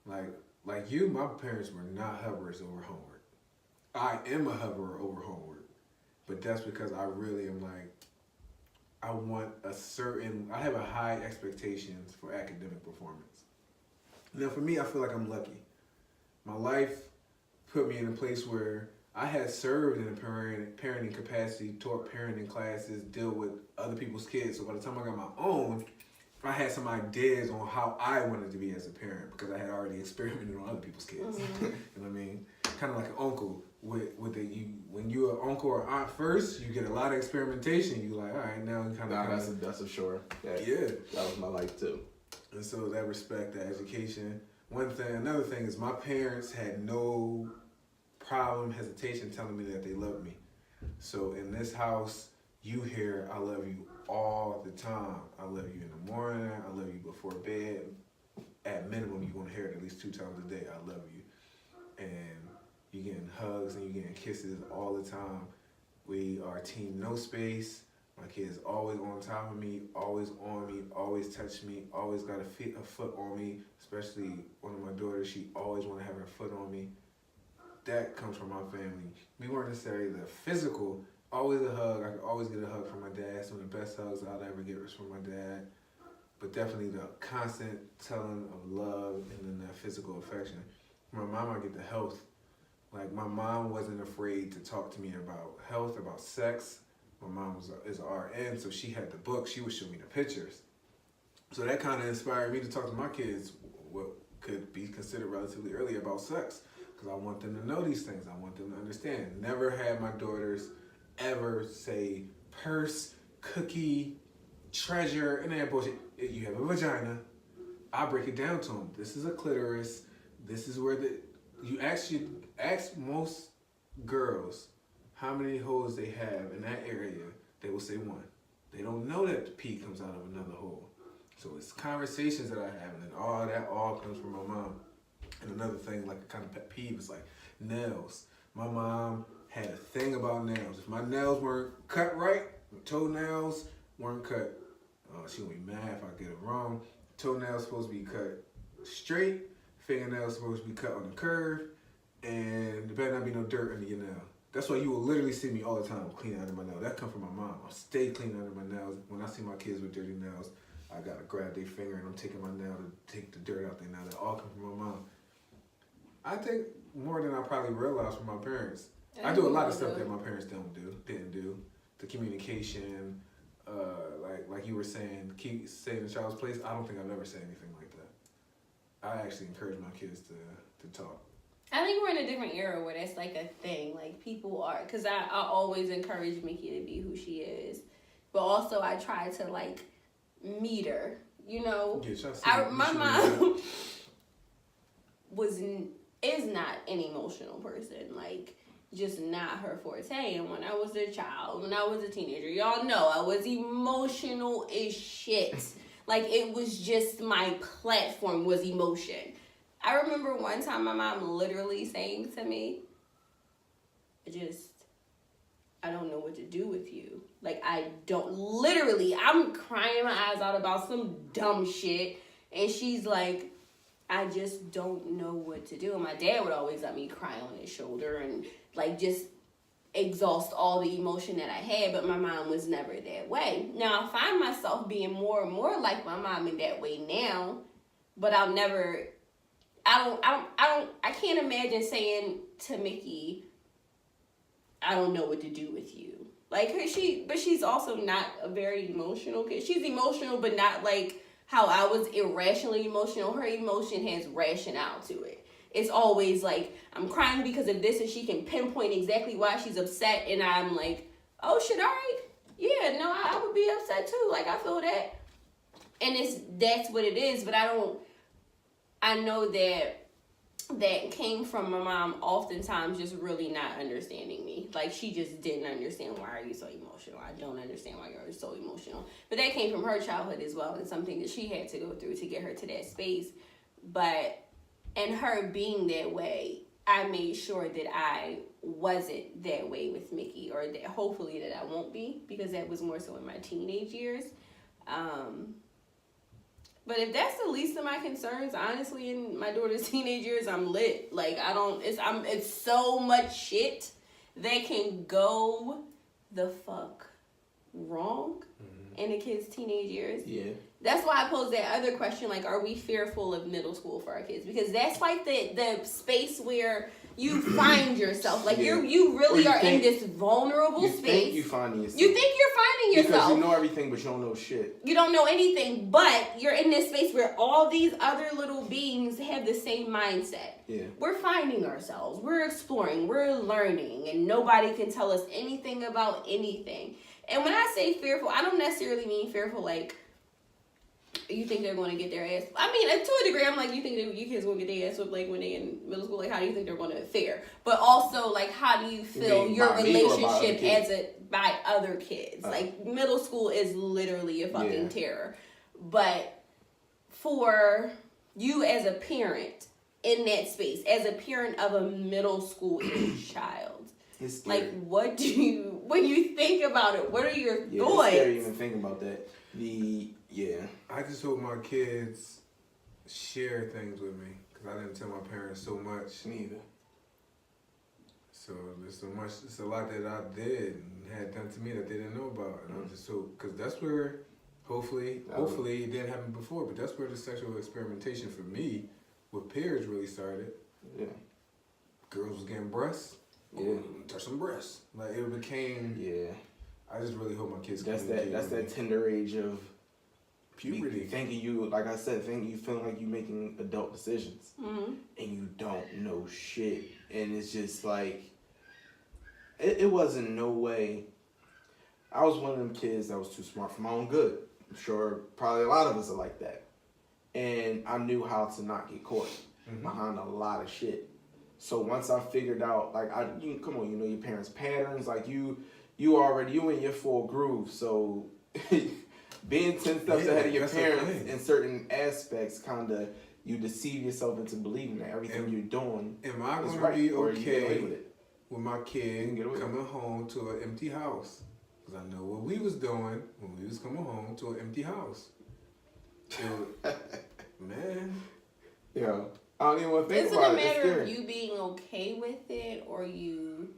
Like you, my parents were not hoverers over homework. I am a hoverer over homework. But that's because I really am like, I have a high expectations for academic performance. Now for me, I feel like I'm lucky. My life put me in a place where I had served in a parenting capacity, taught parenting classes, deal with other people's kids. So by the time I got my own, I had some ideas on how I wanted to be as a parent because I had already experimented on other people's kids. You know what I mean? Kind of like an uncle. When you're an uncle or aunt first, you get a lot of experimentation. You like, all right, now you kind of. That's a sure. Yeah. That was my life too. And so that respect, that education. Another thing is my parents had no hesitation telling me that they love me. So in this house, you hear, I love you all the time. I love you in the morning. I love you before bed. At minimum, you're going to hear it at least 2 times a day. I love you. And you're getting hugs and you're getting kisses all the time. We are team no space. My kids always on top of me, always on me, always touch me, always got a foot on me. Especially one of my daughters, she always want to have her foot on me. That comes from my family. We weren't necessarily the physical, always a hug. I could always get a hug from my dad. Some of the best hugs I'll ever get was from my dad. But definitely the constant telling of love and then that physical affection. From my mom, I get the health. Like, my mom wasn't afraid to talk to me about health, about sex. My mom is an RN, so she had the book. She would show me the pictures. So that kind of inspired me to talk to my kids what could be considered relatively early about sex. Because I want them to know these things. I want them to understand. Never had my daughters ever say purse, cookie, treasure, and that bullshit. You have a vagina. I break it down to them. This is a clitoris. This is where you actually ask most girls how many holes they have in that area. They will say one. They don't know that the pee comes out of another hole. So it's conversations that I have, and all that comes from my mom. And another thing, like a kind of pet peeve, is like nails. My mom had a thing about nails. If my nails weren't cut right, my toenails weren't cut. She would be mad if I get it wrong. Toenails supposed to be cut straight. Fingernails supposed to be cut on the curve. And there better not be no dirt under your nail. That's why you will literally see me all the time cleaning under my nail. That comes from my mom. I stay cleaning under my nails. When I see my kids with dirty nails, I gotta grab their finger and I'm taking my nail to take the dirt out their nail. That all comes from my mom. I think more than I probably realized from my parents. I do a lot of stuff that my parents didn't do. The communication, like you were saying, keep staying in the child's place. I don't think I've ever said anything like that. I actually encourage my kids to talk. I think we're in a different era where that's like a thing. Like people are, because I always encourage Mickey to be who she is, but also I try to like meet her. You know, my mom is not an emotional person. Like, just not her forte. And when I was a child, when I was a teenager, y'all know I was emotional as shit. Like, it was just my platform was emotion. I remember one time my mom literally saying to me, I don't know what to do with you. Like, I'm crying my eyes out about some dumb shit. And she's like, I just don't know what to do. And my dad would always let me cry on his shoulder and like just exhaust all the emotion that I had, but my mom was never that way. Now I find myself being more and more like my mom in that way now, but I can't imagine saying to Mickey, I don't know what to do with you. Like but she's also not a very emotional kid. She's emotional, but not like how I was irrationally emotional. Her emotion has rationale to it. It's always like, I'm crying because of this, and she can pinpoint exactly why she's upset, and I'm like, oh shit, all right. Yeah, no, I would be upset too. Like, I feel that. And that's what it is, but I know that came from my mom oftentimes just really not understanding me. Like, she just didn't understand, why are you so emotional? I don't understand why you're so emotional. But that came from her childhood as well, and something that she had to go through to get her to that space. But, and her being that way, I made sure that I wasn't that way with Mickey, or that hopefully that I won't be, because that was more so in my teenage years. But if that's the least of my concerns, honestly, in my daughter's teenage years, I'm lit. Like, it's so much shit that can go the fuck wrong in a kid's teenage years. Yeah. That's why I posed that other question, like, are we fearful of middle school for our kids? Because that's like the space where you find yourself. Like, you really are in this vulnerable space. You think you're finding yourself. You think you're finding yourself. Because you know everything, but you don't know shit. You don't know anything, but you're in this space where all these other little beings have the same mindset. Yeah. We're finding ourselves. We're exploring. We're learning. And nobody can tell us anything about anything. And when I say fearful, I don't necessarily mean fearful like, you think they're going to get their ass... I mean, to a degree, I'm like, you think that your kids going to get their ass whipped, like, when they in middle school? Like, how do you think they're going to fare? But also, like, how do you feel your relationship by other kids? Like, middle school is literally a fucking terror. But for you as a parent in that space, as a parent of a middle school age child, like, what do you... When you think about it, what are your thoughts? It's scary even think about that. I just hope my kids share things with me, because I didn't tell my parents so much. Neither. So there's so much, it's a lot that I did and had done to me that they didn't know about. And I just hope, because that's where, hopefully it didn't happen before, but that's where the sexual experimentation for me with peers really started. Yeah. Girls was getting breasts. Yeah. Touch some breasts. Like, it became. Yeah. I just really hope my kids. That's that tender age of puberty. Thinking you, like I said, you feeling like you making adult decisions, and you don't know shit, and it's just like, it wasn't no way. I was one of them kids that was too smart for my own good. I'm sure probably a lot of us are like that, and and I knew how to not get caught behind a lot of shit. So once I figured out, like, come on, you know your parents' patterns, like you in your full groove. So being 10 steps ahead of your parents in certain aspects, kind of, you deceive yourself into believing that everything you're doing am I is gonna right, be or you get away okay with it. with my kid coming home to an empty house? Because I know what we was doing when we was coming home to an empty house. Man. Yeah. I don't even want to think Isn't about it a it. matter of you being okay with it, or you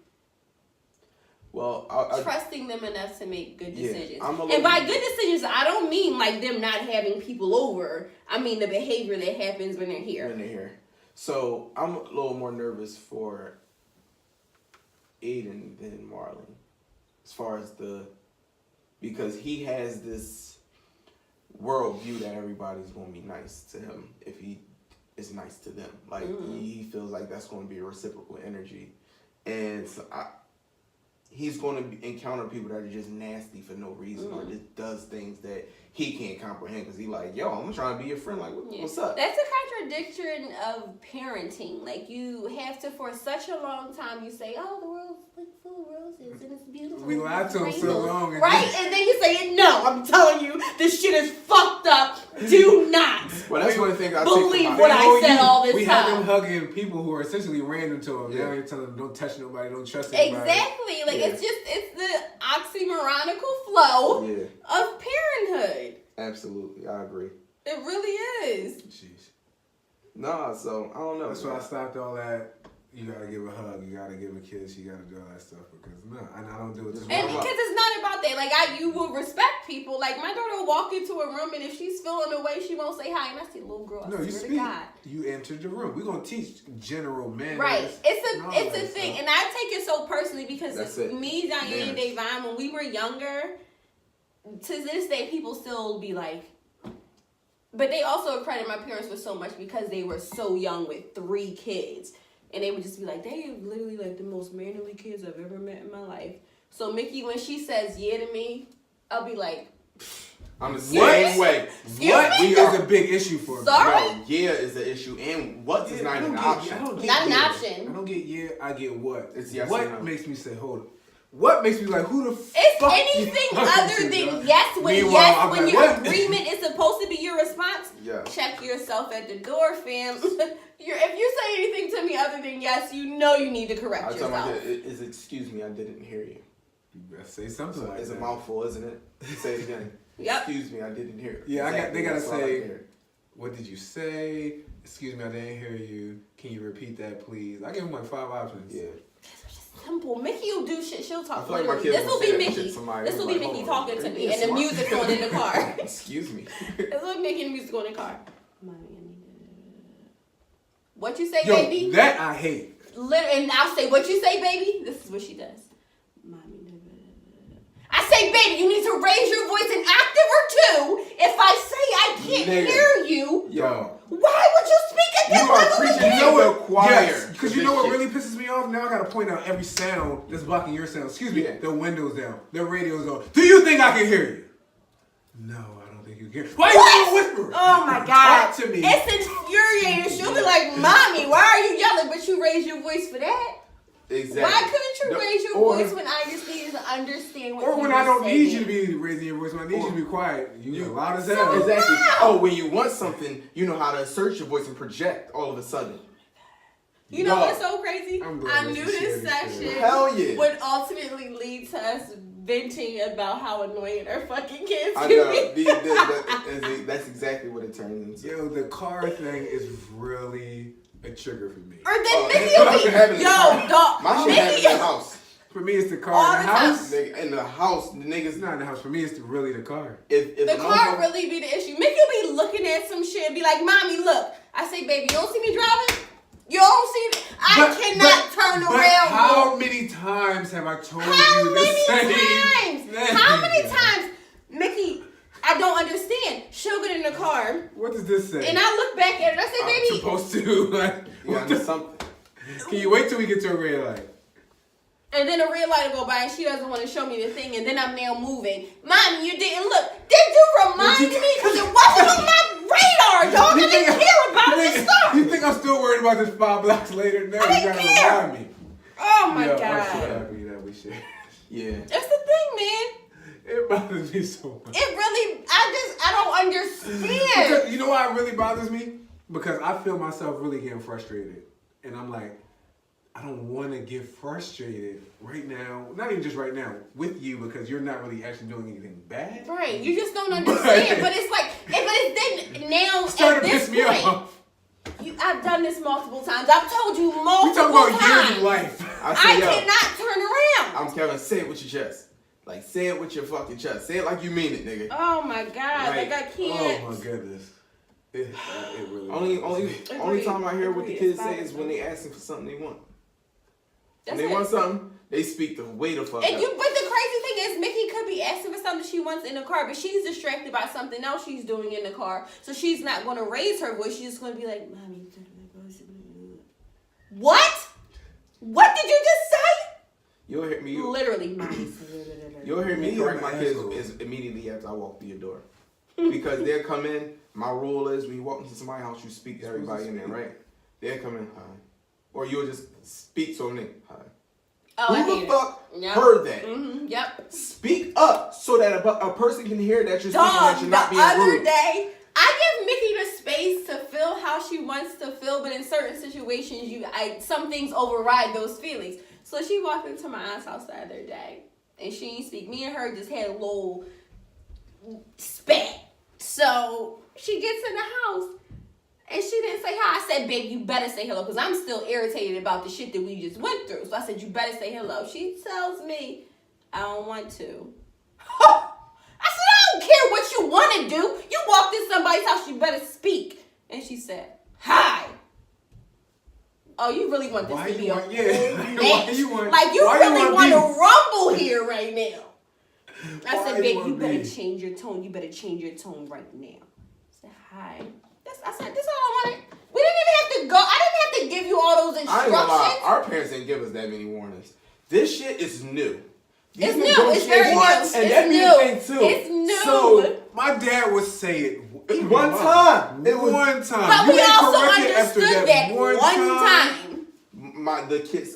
Well, trusting them enough to make good decisions? I'm And by good decisions, I don't mean like them not having people over. I mean the behavior that happens when they're here. So I'm a little more nervous for Aiden than Marlon, as far as because he has this worldview that everybody's gonna be nice to him if he is nice to them. Like he feels like that's gonna be a reciprocal energy, and so he's going to encounter people that are just nasty for no reason or just does things that he can't comprehend because he like, yo, I'm trying to be your friend. Like, what's up? That's a contradiction of parenting. Like, you have to, for such a long time, you say, oh, the world's like full of roses and it's beautiful. We lied to him so long. Right? And then you say, no, I'm telling you, this shit is fucked up. Do not Well, that's one thing I believe what I said all this we time. We have them hugging people who are essentially random to him. Yeah. Now you're telling them, don't touch nobody, don't trust anybody. Exactly. Like, it's the oxymoronical flow of parenthood. Absolutely. I agree. It really is. Jeez. Nah, so I don't know. That's why I stopped all that. You gotta give a hug. You gotta give a kiss. You gotta do all that stuff because I don't do it. And because it's not about that. Like you will respect people. Like my daughter will walk into a room and if she's feeling away, she won't say hi. And I see a little girl. No, you speak. You entered the room. We're gonna teach general manners. Right. It's a thing, and I take it so personally because me, Diane, and Davon, when we were younger, to this day, people still be like. But they also credit my parents for so much because they were so young with 3 kids. And they would just be like, they are literally like the most mannerly kids I've ever met in my life. So Mickey, when she says yeah to me, I'll be like, I'm the same way. What is a big issue for me? Sorry? No, yeah is the issue. And what is not an option? Not an option. I don't get yeah, I get what. It's yes what or no. makes me say, hold up. What makes me like, who the fuck? It's anything other than yes when your agreement is supposed to be your response. Yeah. Check yourself at the door, fam. If you say anything to me other than yes, you know you need to correct yourself. Is excuse me, I didn't hear you. You better say something like that. It's a mouthful, isn't it? Say it again. Yep. Excuse me, I didn't hear. Yeah, they gotta say, what did you say? Excuse me, I didn't hear you. Can you repeat that, please? I give them like 5 options. Yeah. Simple. Mickey will do shit. She'll talk. Like this will be Mickey. This will be Mickey talking to me, and the music's on in the car. Excuse me. This will be Mickey and the music on in the car. Mommy, I need what you say, Yo, baby? That I hate. And I'll say, what you say, baby? This is what she does. Mommy, I say, baby, you need to raise your voice an octave or 2. If I say I can't hear you, yo, why would you speak at that level again? You know what? Choir. Yes, because you know what really pisses me off? Now I gotta point out every sound that's blocking your sound. Excuse me, the window's down, the radio's on. Do you think I can hear you? No, I don't think you can. Why are you whispering? Oh my God. Talk to me. It's infuriating. She'll be like, Mommy, why are you yelling? But you raise your voice for that? Exactly. Why couldn't you raise your voice when I just needed to understand what you were saying? Or when I don't need you to be raising your voice, when I need you to be quiet. You loud as hell. Exactly. Oh, when you want something, you know how to assert your voice and project all of a sudden. You know what's so crazy? I knew this section would ultimately lead to us venting about how annoying our fucking kids can be. That's exactly what it turns into. Yo, the car thing is really a trigger for me. Or then Mickey will be, dog. My shit happened in the house. For me, it's the car in the house. In the house, the niggas not in the house. For me, it's really the car. If the car really be the issue. Mickey will be looking at some shit and be like, Mommy, look. I say, baby, you don't see me driving? You don't see me? I cannot turn around. How many times have I told you the same thing? How many times? Mickey, I don't understand. She'll get in the car. What does this say? And I look back at it and I say, baby. I'm supposed to. Like, yeah, something. Can you wait till we get to a red light? And then a red light will go by and she doesn't want to show me the thing. And then I'm now moving. Mommy, you didn't look. Did you remind me? Because it wasn't on my radar. star, dog. I didn't care about the star. You think I'm still worried about this 5 blocks later? No, you gotta remind me. Oh my I'm so God. happy that we share. Yeah. That's the thing, man. It bothers me so much. It really, I don't understand. Because, you know why it really bothers me? Because I feel myself really getting frustrated. And I'm like, I don't want to get frustrated right now. Not even just right now, with you, because you're not really actually doing anything bad. Right, you just don't understand. But it's like, but it's then now Starting at to this piss me point. off. I've done this multiple times. I've told you multiple We talking about times. years of life. I cannot turn around. I'm Kevin, say it with your chest. Like, say it with your fucking chest. Say it like you mean it, nigga. Oh my God, like I can't. Oh my goodness. It really Only time I hear what the kids say is when they asking for something they want. When they want something, they speak the way the fuck And up. but the crazy thing is, Mickey could be asking for something she wants in the car, but she's distracted by something else she's doing in the car. So she's not going to raise her voice. She's just going to be like, Mommy. What? What did you just say? You'll hear me. Literally, Mommy. You'll hear me correct my kids immediately after I walk through your door. Because they'll come in. My rule is when you walk into somebody's house, you speak to everybody in there, right? They'll come in, hi. Or you'll just speak to them, hi. Oh, Who the fuck heard that? Mm-hmm, yep. Speak up so that a person can hear that you're speaking, that you're not being the other rude. day, I give Mickey the space to feel how she wants to feel, but in certain situations, some things override those feelings. So she walked into my aunt's house the other day, and she didn't speak. Me and her just had a little spat. So she gets in the house, and she didn't say hi. I said, babe, you better say hello, because I'm still irritated about the shit that we just went through. So I said, you better say hello. She tells me, I don't want to. I said, I don't care what you want to do. You walked in somebody's house, you better speak. And she said, hi. Oh, you really want this to be a Why you want, like you really want to rumble here right now. I said, babe, you better beef? change your tone. You better change your tone right now. I said, hi. I said, this all I wanted. We didn't even have to go. I didn't have to give you all those I ain't instructions. gonna lie, our parents didn't give us that many warnings. This shit is new. It's new. It's very new. And that be the thing too. It's new. So my dad would say it One time. It was one time. But You we ain't also corrected after understood that one time.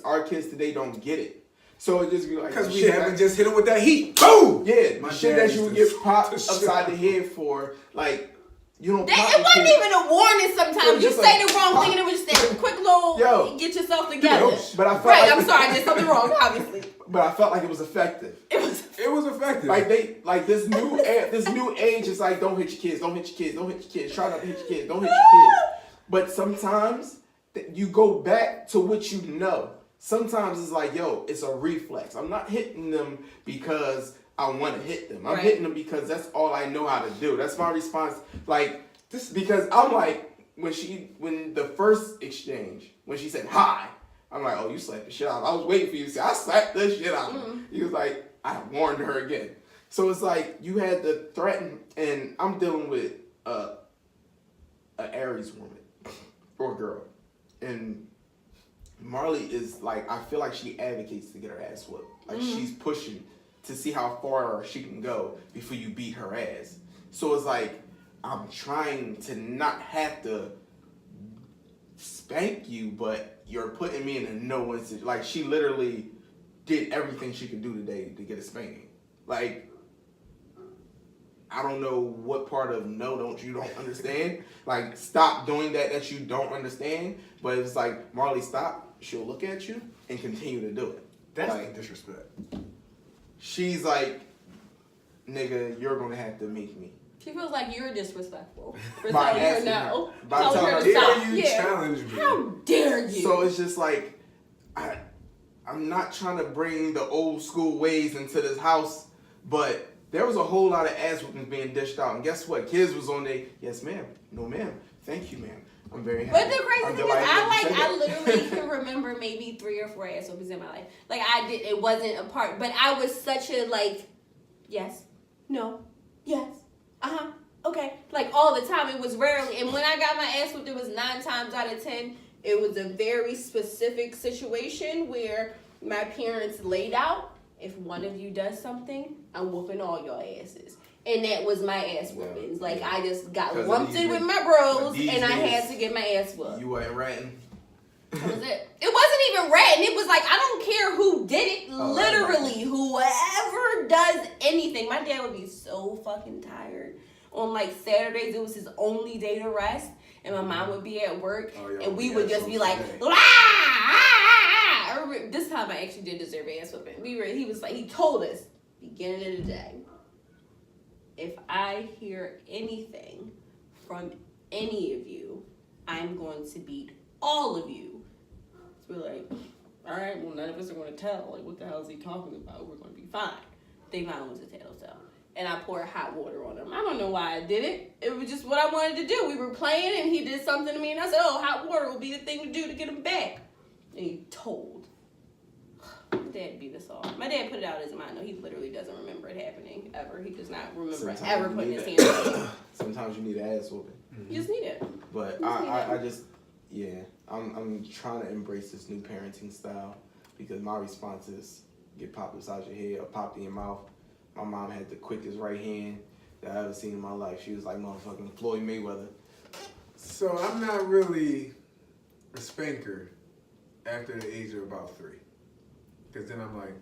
Our kids today don't get it. So it just be like, Because we shit haven't that- just hit him with that heat. Boom! Yeah, My the shit dad that you would used get to- popped to upside shut the head for, like, you don't It pop the wasn't kid. even a warning It sometimes. was You just say like, the wrong pop. thing and it was just a quick little get yourself together. But I felt Right, like I'm sorry, I did something wrong, obviously. But I felt like it was effective. It was effective. Like this new age is like, don't hit your kids, don't hit your kids, don't hit your kids, try not to hit your kids, don't hit your kids. But sometimes you go back to what you know. Sometimes it's like, yo, it's a reflex. I'm not hitting them because I want to hit them. I'm hitting them because that's all I know how to do. That's my response. Like, this, because I'm like, when the first exchange, when she said hi, I'm like, oh, you slapped the shit out. I was waiting for you to say, I slapped the shit out. He was like, I warned her again. So it's like, you had to threaten, and I'm dealing with an Aries woman or girl. And Marley is like, I feel like she advocates to get her ass whooped. Like, she's pushing to see how far she can go before you beat her ass. So it's like, I'm trying to not have to spank you, but you're putting me in a no-win situation. Like, she literally did everything she could do today to get a spanking. Like, I don't know what part of you don't understand. Like, stop doing that you don't understand. But it's like, Marley, stop. She'll look at you and continue to do it. That's like, the disrespect. She's like, nigga, you're going to have to make me. She feels like you're disrespectful for By telling her asking her. no. By Telling telling her her, to Dare stop. you challenge me? How dare you? So it's just like, I'm not trying to bring the old school ways into this house, but there was a whole lot of ass whoopings being dished out. And guess what? Kids was on there, yes ma'am, no ma'am, thank you ma'am. I'm very happy. But the crazy I'm thing is, delighted that you said I that. literally can remember maybe 3 or 4 ass whoopings in my life. Like, it wasn't a part, but I was such a, like, yes, no, yes, okay. Like, all the time. It was rarely, and when I got my ass whooped, it was 9 times out of 10. It was a very specific situation where my parents laid out, if one of you does something, I'm whooping all your asses. And that was my ass whoopings. Like, I just got lumped in with my bros, and I had to get my ass whooped. You wasn't ratting? That was it. It wasn't even ratting. It was like, I don't care who did it. Literally, whoever does anything. My dad would be so fucking tired. On like Saturdays, it was his only day to rest. And my mom would be at work. And we would just be like, this time I actually did deserve ass whooping. He was like, he told us, beginning of the day, if I hear anything from any of you, I'm going to beat all of you. So we're like, all right, well, none of us are going to tell. Like, what the hell is he talking about? We're going to be fine. They finally was a tattletale. And I poured hot water on him. I don't know why I did it. It was just what I wanted to do. We were playing, and he did something to me, and I said, oh, hot water will be the thing to do to get him back. And he told. My dad beat us all. My dad put it out of his mind. No, he literally doesn't remember it happening ever. He does not remember ever putting his hand on it. Sometimes you need an ass whooping. You just need it. But I just, yeah, I'm trying to embrace this new parenting style because my response is get popped inside your head or popped in your mouth. My mom had the quickest right hand that I ever seen in my life. She was like motherfucking Floyd Mayweather. So I'm not really a spanker after the age of about 3. Because then I'm like,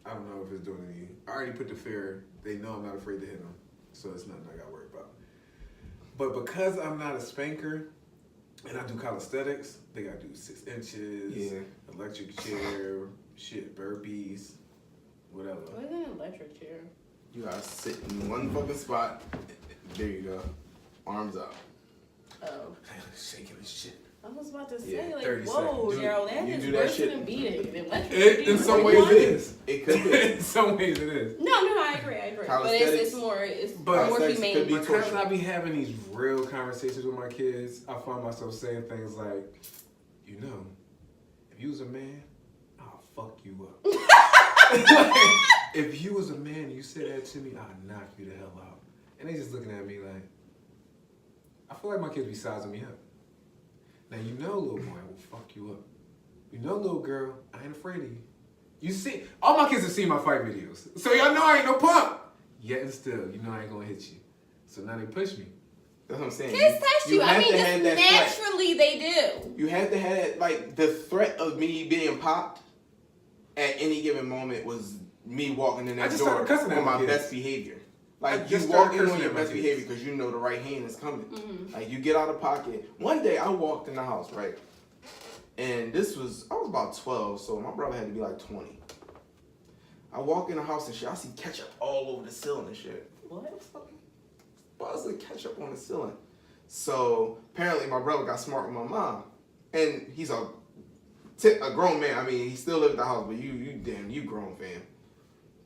I don't know if it's doing any. I already put the fear. They know I'm not afraid to hit them. So it's nothing I got to worry about. But because I'm not a spanker and I do calisthenics, they got to do 6 inches, electric chair, shit, burpees, whatever. What is an electric chair? You gotta sit in one fucking spot. There you go. Arms up. Oh. Shaking his shit. I was about to say, like, 30 whoa, seconds. Daryl, that is worse than beating. In some ways it is. It could be. In some ways it is. No, I agree. But it's more humane. Because I be having these real conversations with my kids, I find myself saying things like, you know, if you was a man, I'll fuck you up. Like, if you was a man and you said that to me, I'll knock you the hell out. And they just looking at me like, I feel like my kids be sizing me up. Now, you know, little boy, I will fuck you up. You know, little girl, I ain't afraid of you. You see, all my kids have seen my fight videos. So y'all know I ain't no punk. Yet and still, you know I ain't gonna hit you. So now they push me. That's what I'm saying. Kids test you. I mean, just naturally they do. You have to have, like, the threat of me being popped at any given moment was me walking in that door on my best behavior. Like, you walk in on your best behavior because you know the right hand is coming. Mm-hmm. Like, you get out of pocket. One day, I walked in the house, right? And I was about 12, so my brother had to be like 20. I walk in the house and shit, I see ketchup all over the ceiling and shit. What? Why is there ketchup on the ceiling? So, apparently, my brother got smart with my mom. And he's a grown man. I mean, he still lives at the house, but you grown, fam.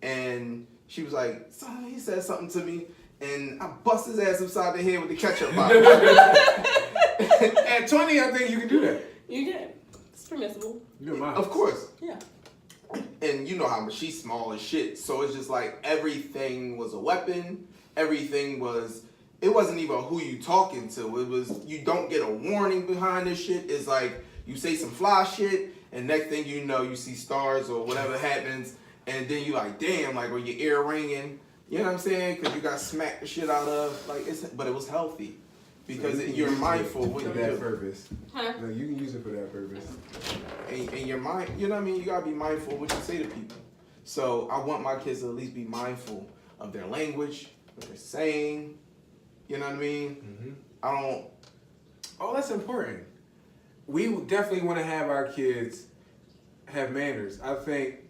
And she was like, son, he said something to me, and I bust his ass upside the head with the ketchup bottle. At 20, I think you can do that. You can. It's permissible. Of course. Yeah. And you know how much she's small as shit, so it's just like everything was a weapon. Everything was. It wasn't even who you talking to. It was you don't get a warning behind this shit. It's like you say some fly shit, and next thing you know, you see stars or whatever happens. And then you like, damn, like, or your ear ringing. You know what I'm saying? Because you got smacked the shit out of. Like, but it was healthy. Because so you're mindful for that purpose. Huh? No, you can use it for that purpose. And your mind, you know what I mean? You got to be mindful of what you say to people. So I want my kids to at least be mindful of their language, what they're saying. You know what I mean? Mm-hmm. Oh, that's important. We definitely want to have our kids have manners. I think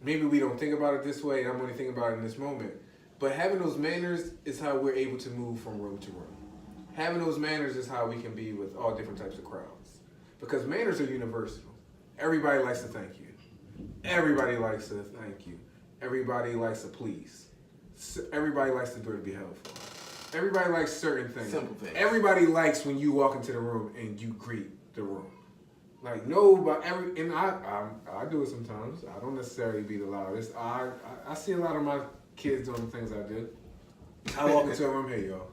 maybe we don't think about it this way, and I'm only thinking about it in this moment. But having those manners is how we're able to move from room to room. Having those manners is how we can be with all different types of crowds. Because manners are universal. Everybody likes to thank you. Everybody likes to thank you. Everybody likes to please. Everybody likes the door to be held for. Everybody likes certain things. Simple things. Everybody likes when you walk into the room and you greet the room. Like, nobody, and I do it sometimes. I don't necessarily be the loudest. I see a lot of my kids doing the things I do. I walk into a room, hey, y'all.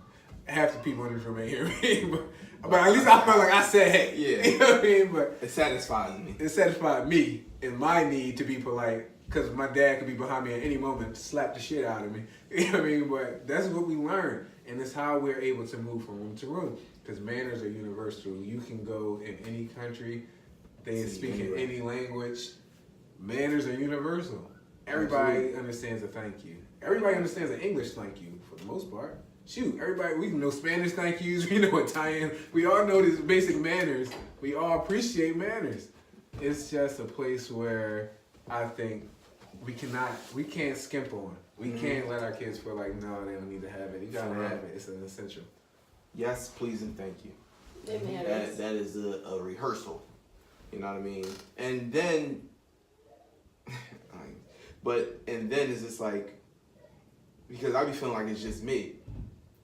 Half the people in this room ain't hear me. But at least I felt like I said, hey. Yeah. You know what I mean? But it satisfies me. It satisfied me in my need to be polite because my dad could be behind me at any moment, slap the shit out of me. You know what I mean? But that's what we learn, and it's how we're able to move from room to room. Because manners are universal. You can go in any country, they speak in any language. Manners are universal. Everybody understands a thank you. Everybody understands an English thank you for the most part. Shoot, everybody, we know Spanish thank yous, we know Italian. We all know these basic manners. We all appreciate manners. It's just a place where I think we can't skimp on. We can't let our kids feel like, no, they don't need to have it. You gotta have it. It's an essential. Yes, please, and thank you. That is a rehearsal. You know what I mean? And then, it's just like, because I be feeling like it's just me.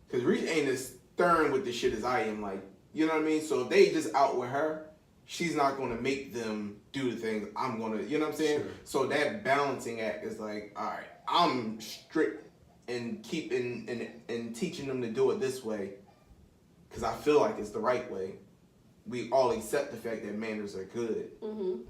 Because Reach ain't as stern with the shit as I am. Like, you know what I mean? So if they just out with her, she's not going to make them do the things I'm going to, you know what I'm saying? Sure. So that balancing act is like, all right, I'm strict and and teaching them to do it this way because I feel like it's the right way. We all accept the fact that manners are good,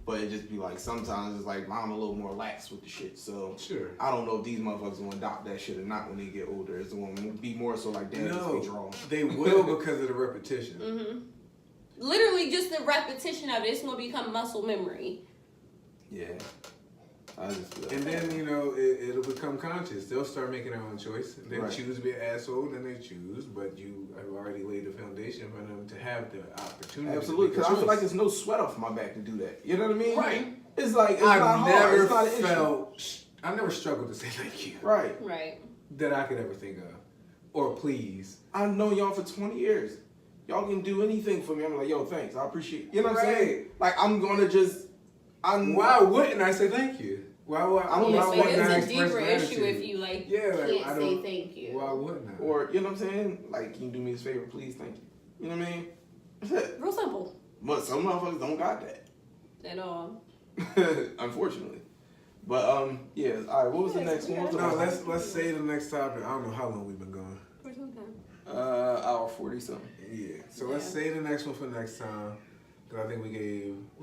but it just be like sometimes it's like I'm a little more lax with the shit. So I don't know if these motherfuckers gonna adopt that shit or not when they get older. It's gonna be more so like damn, they draw. They will because of the repetition. Literally, just the repetition of it. It's gonna become muscle memory. Yeah. I just feel and then, you know, it'll become conscious. They'll start making their own choice. They choose to be an asshole, then they choose. But you have already laid the foundation for them to have the opportunity. Absolutely, because I feel like there's no sweat off my back to do that. You know what I mean? Right. It's like, it's not hard. It's not an issue. I never struggled to say thank you. Right. That I could ever think of. Or please. I've known y'all for 20 years. Y'all can do anything for me. I'm like, yo, thanks. I appreciate it. You know what I'm saying? Like, I'm going to just... why wouldn't I say thank you? Why it's a deeper issue if you can't say thank you. Why wouldn't I? Or you know what I'm saying? Like, can you do me this favor, please? Thank you. You know what I mean? That's it. Real simple. But some motherfuckers don't got that. At all. Unfortunately. But yeah. All right. What was the next one? No, let's say the next topic. I don't know how long we've been going. For some time. Hour 40 something. Yeah. So let's say the next one for next time. Because I think we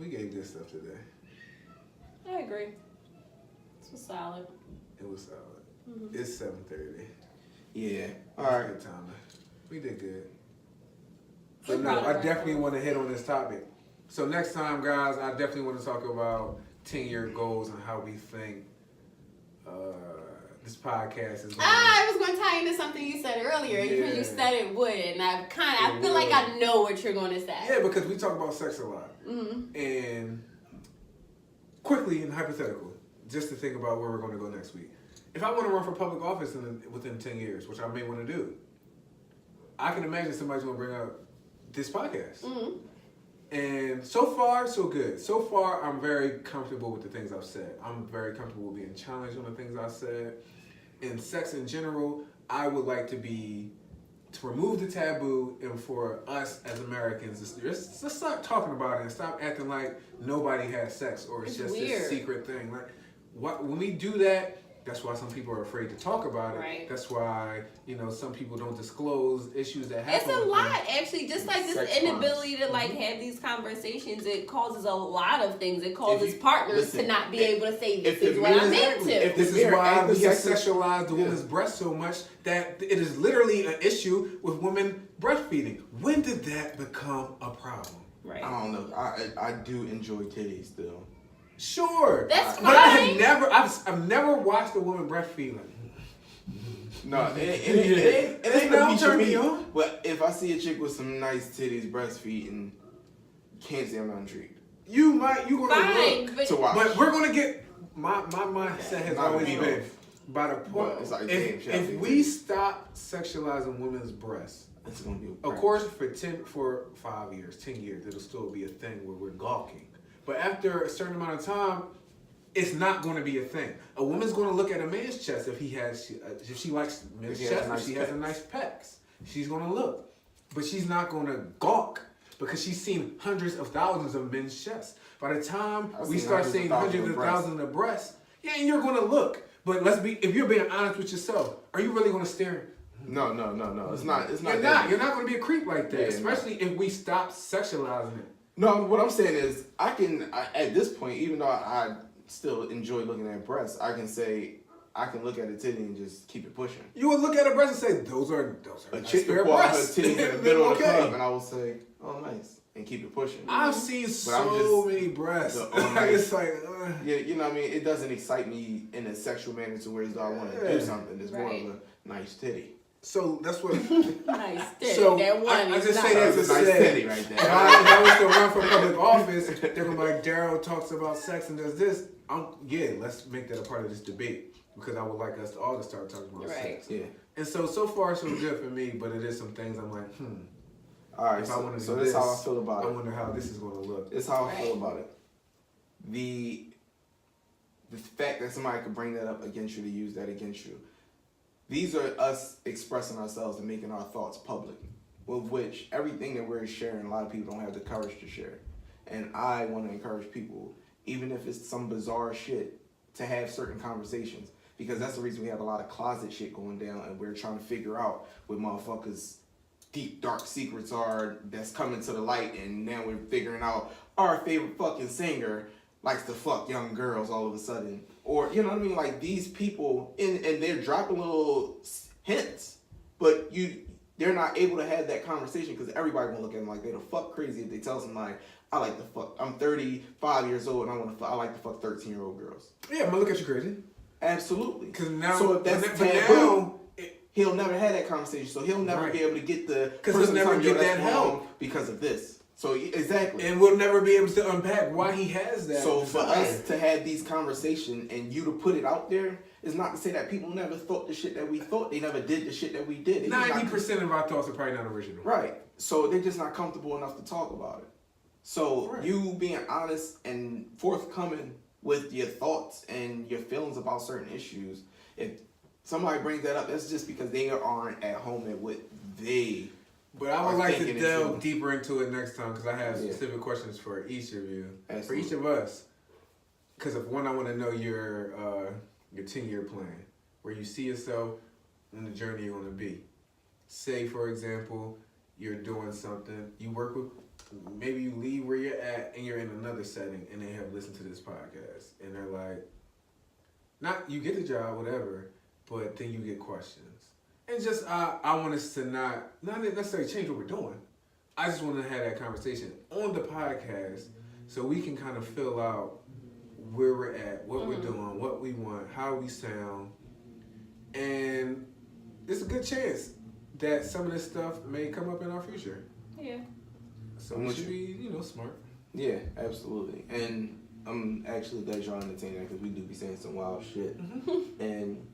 gave good stuff today. I agree. This was solid. It was solid. It's 7:30. Yeah. All right. Good time. We did good. But no, I definitely want to hit on this topic. So next time, guys, I definitely want to talk about 10-year goals and how we think this podcast is going. I was going to tie into something you said earlier because you said it would, and I feel like I know what you're going to say. Yeah, because we talk about sex a lot. And quickly and hypothetical, just to think about where we're going to go next week. If I want to run for public office within 10 years, which I may want to do, I can imagine somebody's going to bring up this podcast. And so far, so good. So far, I'm very comfortable with the things I've said. I'm very comfortable with being challenged on the things I've said. In sex in general, I would like to remove the taboo and for us as Americans, let's start talking about it and stop acting like nobody has sex or it's just weird. This secret thing. Like, when we do that, that's why some people are afraid to talk about it. Right. That's why, some people don't disclose issues that happen. It's a lot, actually. Just like this inability to have these conversations, it causes a lot of things. It causes partners to not be able to say, this is what I'm into. This is why we have sexualized the woman's breast so much that it is literally an issue with women breastfeeding. When did that become a problem? Right. I don't know. I do enjoy titties still. Sure, that's fine. But I've never watched a woman breastfeed like. No, it ain't gonna turn me on. But if I see a chick with some nice titties breastfeeding, can't say I'm not intrigued. You gonna look to watch. But we're gonna get my mindset has always been by the point like if we stop sexualizing women's breasts. It's gonna be of course for 5 years, 10 years, it'll still be a thing where we're gawking. But after a certain amount of time, it's not going to be a thing. A woman's going to look at a man's chest if she likes men's chest, if she has a nice pecs. She's going to look. But she's not going to gawk because she's seen hundreds of thousands of men's chests. By the time we start seeing hundreds of thousands of breasts, you're going to look. But if you're being honest with yourself, are you really going to stare? No. It's not. You're not going to be a creep like that, especially if we stop sexualizing it. No, what I'm saying is, I at this point, even though I still enjoy looking at breasts. I can say, I can look at a titty and just keep it pushing. You would look at a breast and say, those are A nice chick pair would of pull out her breasts. titties in the middle of the Okay. club, and I will say, oh, nice, and keep it pushing. I've seen I'm so just- many breasts. the- oh, nice. It's like, Yeah, you know what I mean? It doesn't excite me in a sexual manner to where as though I want to Yeah. do something. It's more Right. of a nice titty. so that's what. Nice. Titty. So, that one I is just nice. say that That's to a nice say, titty right there. If I was to run for public office, they're gonna be like, Daryl talks about sex and does this. Let's make that a part of this debate because I would like us all to start talking about Right. sex. Yeah. And so far so good for me, but it is some things I'm like, All right, If I wanna so do this is how I this, feel about I it. wonder how this is gonna look. This is how I feel Right. about it. The fact that somebody could bring that up against you, to use that against you. These are us expressing ourselves and making our thoughts public, with which everything that we're sharing, a lot of people don't have the courage to share. And I want to encourage people, even if it's some bizarre shit, to have certain conversations. Because that's the reason we have a lot of closet shit going down, and we're trying to figure out what motherfuckers' deep, dark secrets are that's coming to the light, and now we're figuring out our favorite fucking singer likes to fuck young girls all of a sudden. Or, you know what I mean? Like, these people, and they're dropping little hints, but they're not able to have that conversation because everybody gonna look at them like they're the fuck crazy if they tell somebody, I like to fuck, I'm 35 years old and I like to fuck 13-year-old girls. Yeah, I'm gonna look at you crazy. Absolutely. Because now, so if that's but taboo, now, he'll never have that conversation. So he'll never Right. be able to get the 'Cause he'll person never telling you get that's that wrong help. because of this. So exactly. and we'll never be able to unpack why he has that. So for desire. us to have these conversations and you to put it out there is not to say that people never thought the shit that we thought. They never did the shit that we did. They just not- 90% of our thoughts are probably not original. Right. So they're just not comfortable enough to talk about it. So Right. you being honest and forthcoming with your thoughts and your feelings about certain issues, if somebody brings that up, that's just because they aren't at home at what they. But I would are like to thinking and delve feeling. deeper into it next time because I have Yeah. specific questions for each of you, Absolutely. for each of us. Because if one, I want to know your 10-year plan, where you see yourself in the journey you're going to be. Say, for example, you're doing something, you work with, maybe you leave where you're at and you're in another setting and they have listened to this podcast and they're like, not you get the job, whatever, but then you get questions. And just, I want us to not necessarily change what we're doing. I just want to have that conversation on the podcast so we can kind of fill out where we're at, what we're doing, what we want, how we sound. And it's a good chance that some of this stuff may come up in our future. Yeah. So I'm we with should you. be, smart. Yeah, absolutely. And I'm actually glad y'all entertain that because we do be saying some wild shit. And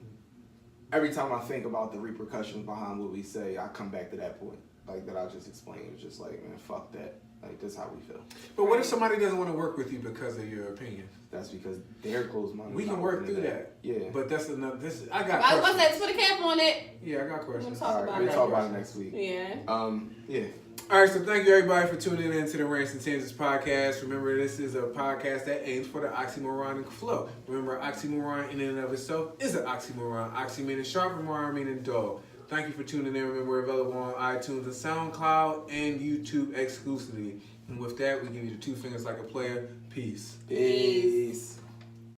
every time I think about the repercussions behind what we say, I come back to that point. Like that I just explained. It's just like, man, fuck that. Like, this is how we feel. But what if somebody doesn't want to work with you because of your opinion? That's because they're closed-minded. We can work through that. Yeah. But that's another, I got I was questions. about to say, put a cap on it. Yeah, I got questions. Talk All right, about we'll that. talk about it next week. Yeah. Yeah. All right, so thank you everybody for tuning in to the Rants and Tangents podcast. Remember, this is a podcast that aims for the oxymoronic flow. Remember, oxymoron in and of itself is an oxymoron. Oxy meaning sharp, moron meaning dull. Thank you for tuning in. Remember, we're available on iTunes and SoundCloud and YouTube exclusively. And with that, we give you the 2 fingers like a player. Peace. Peace.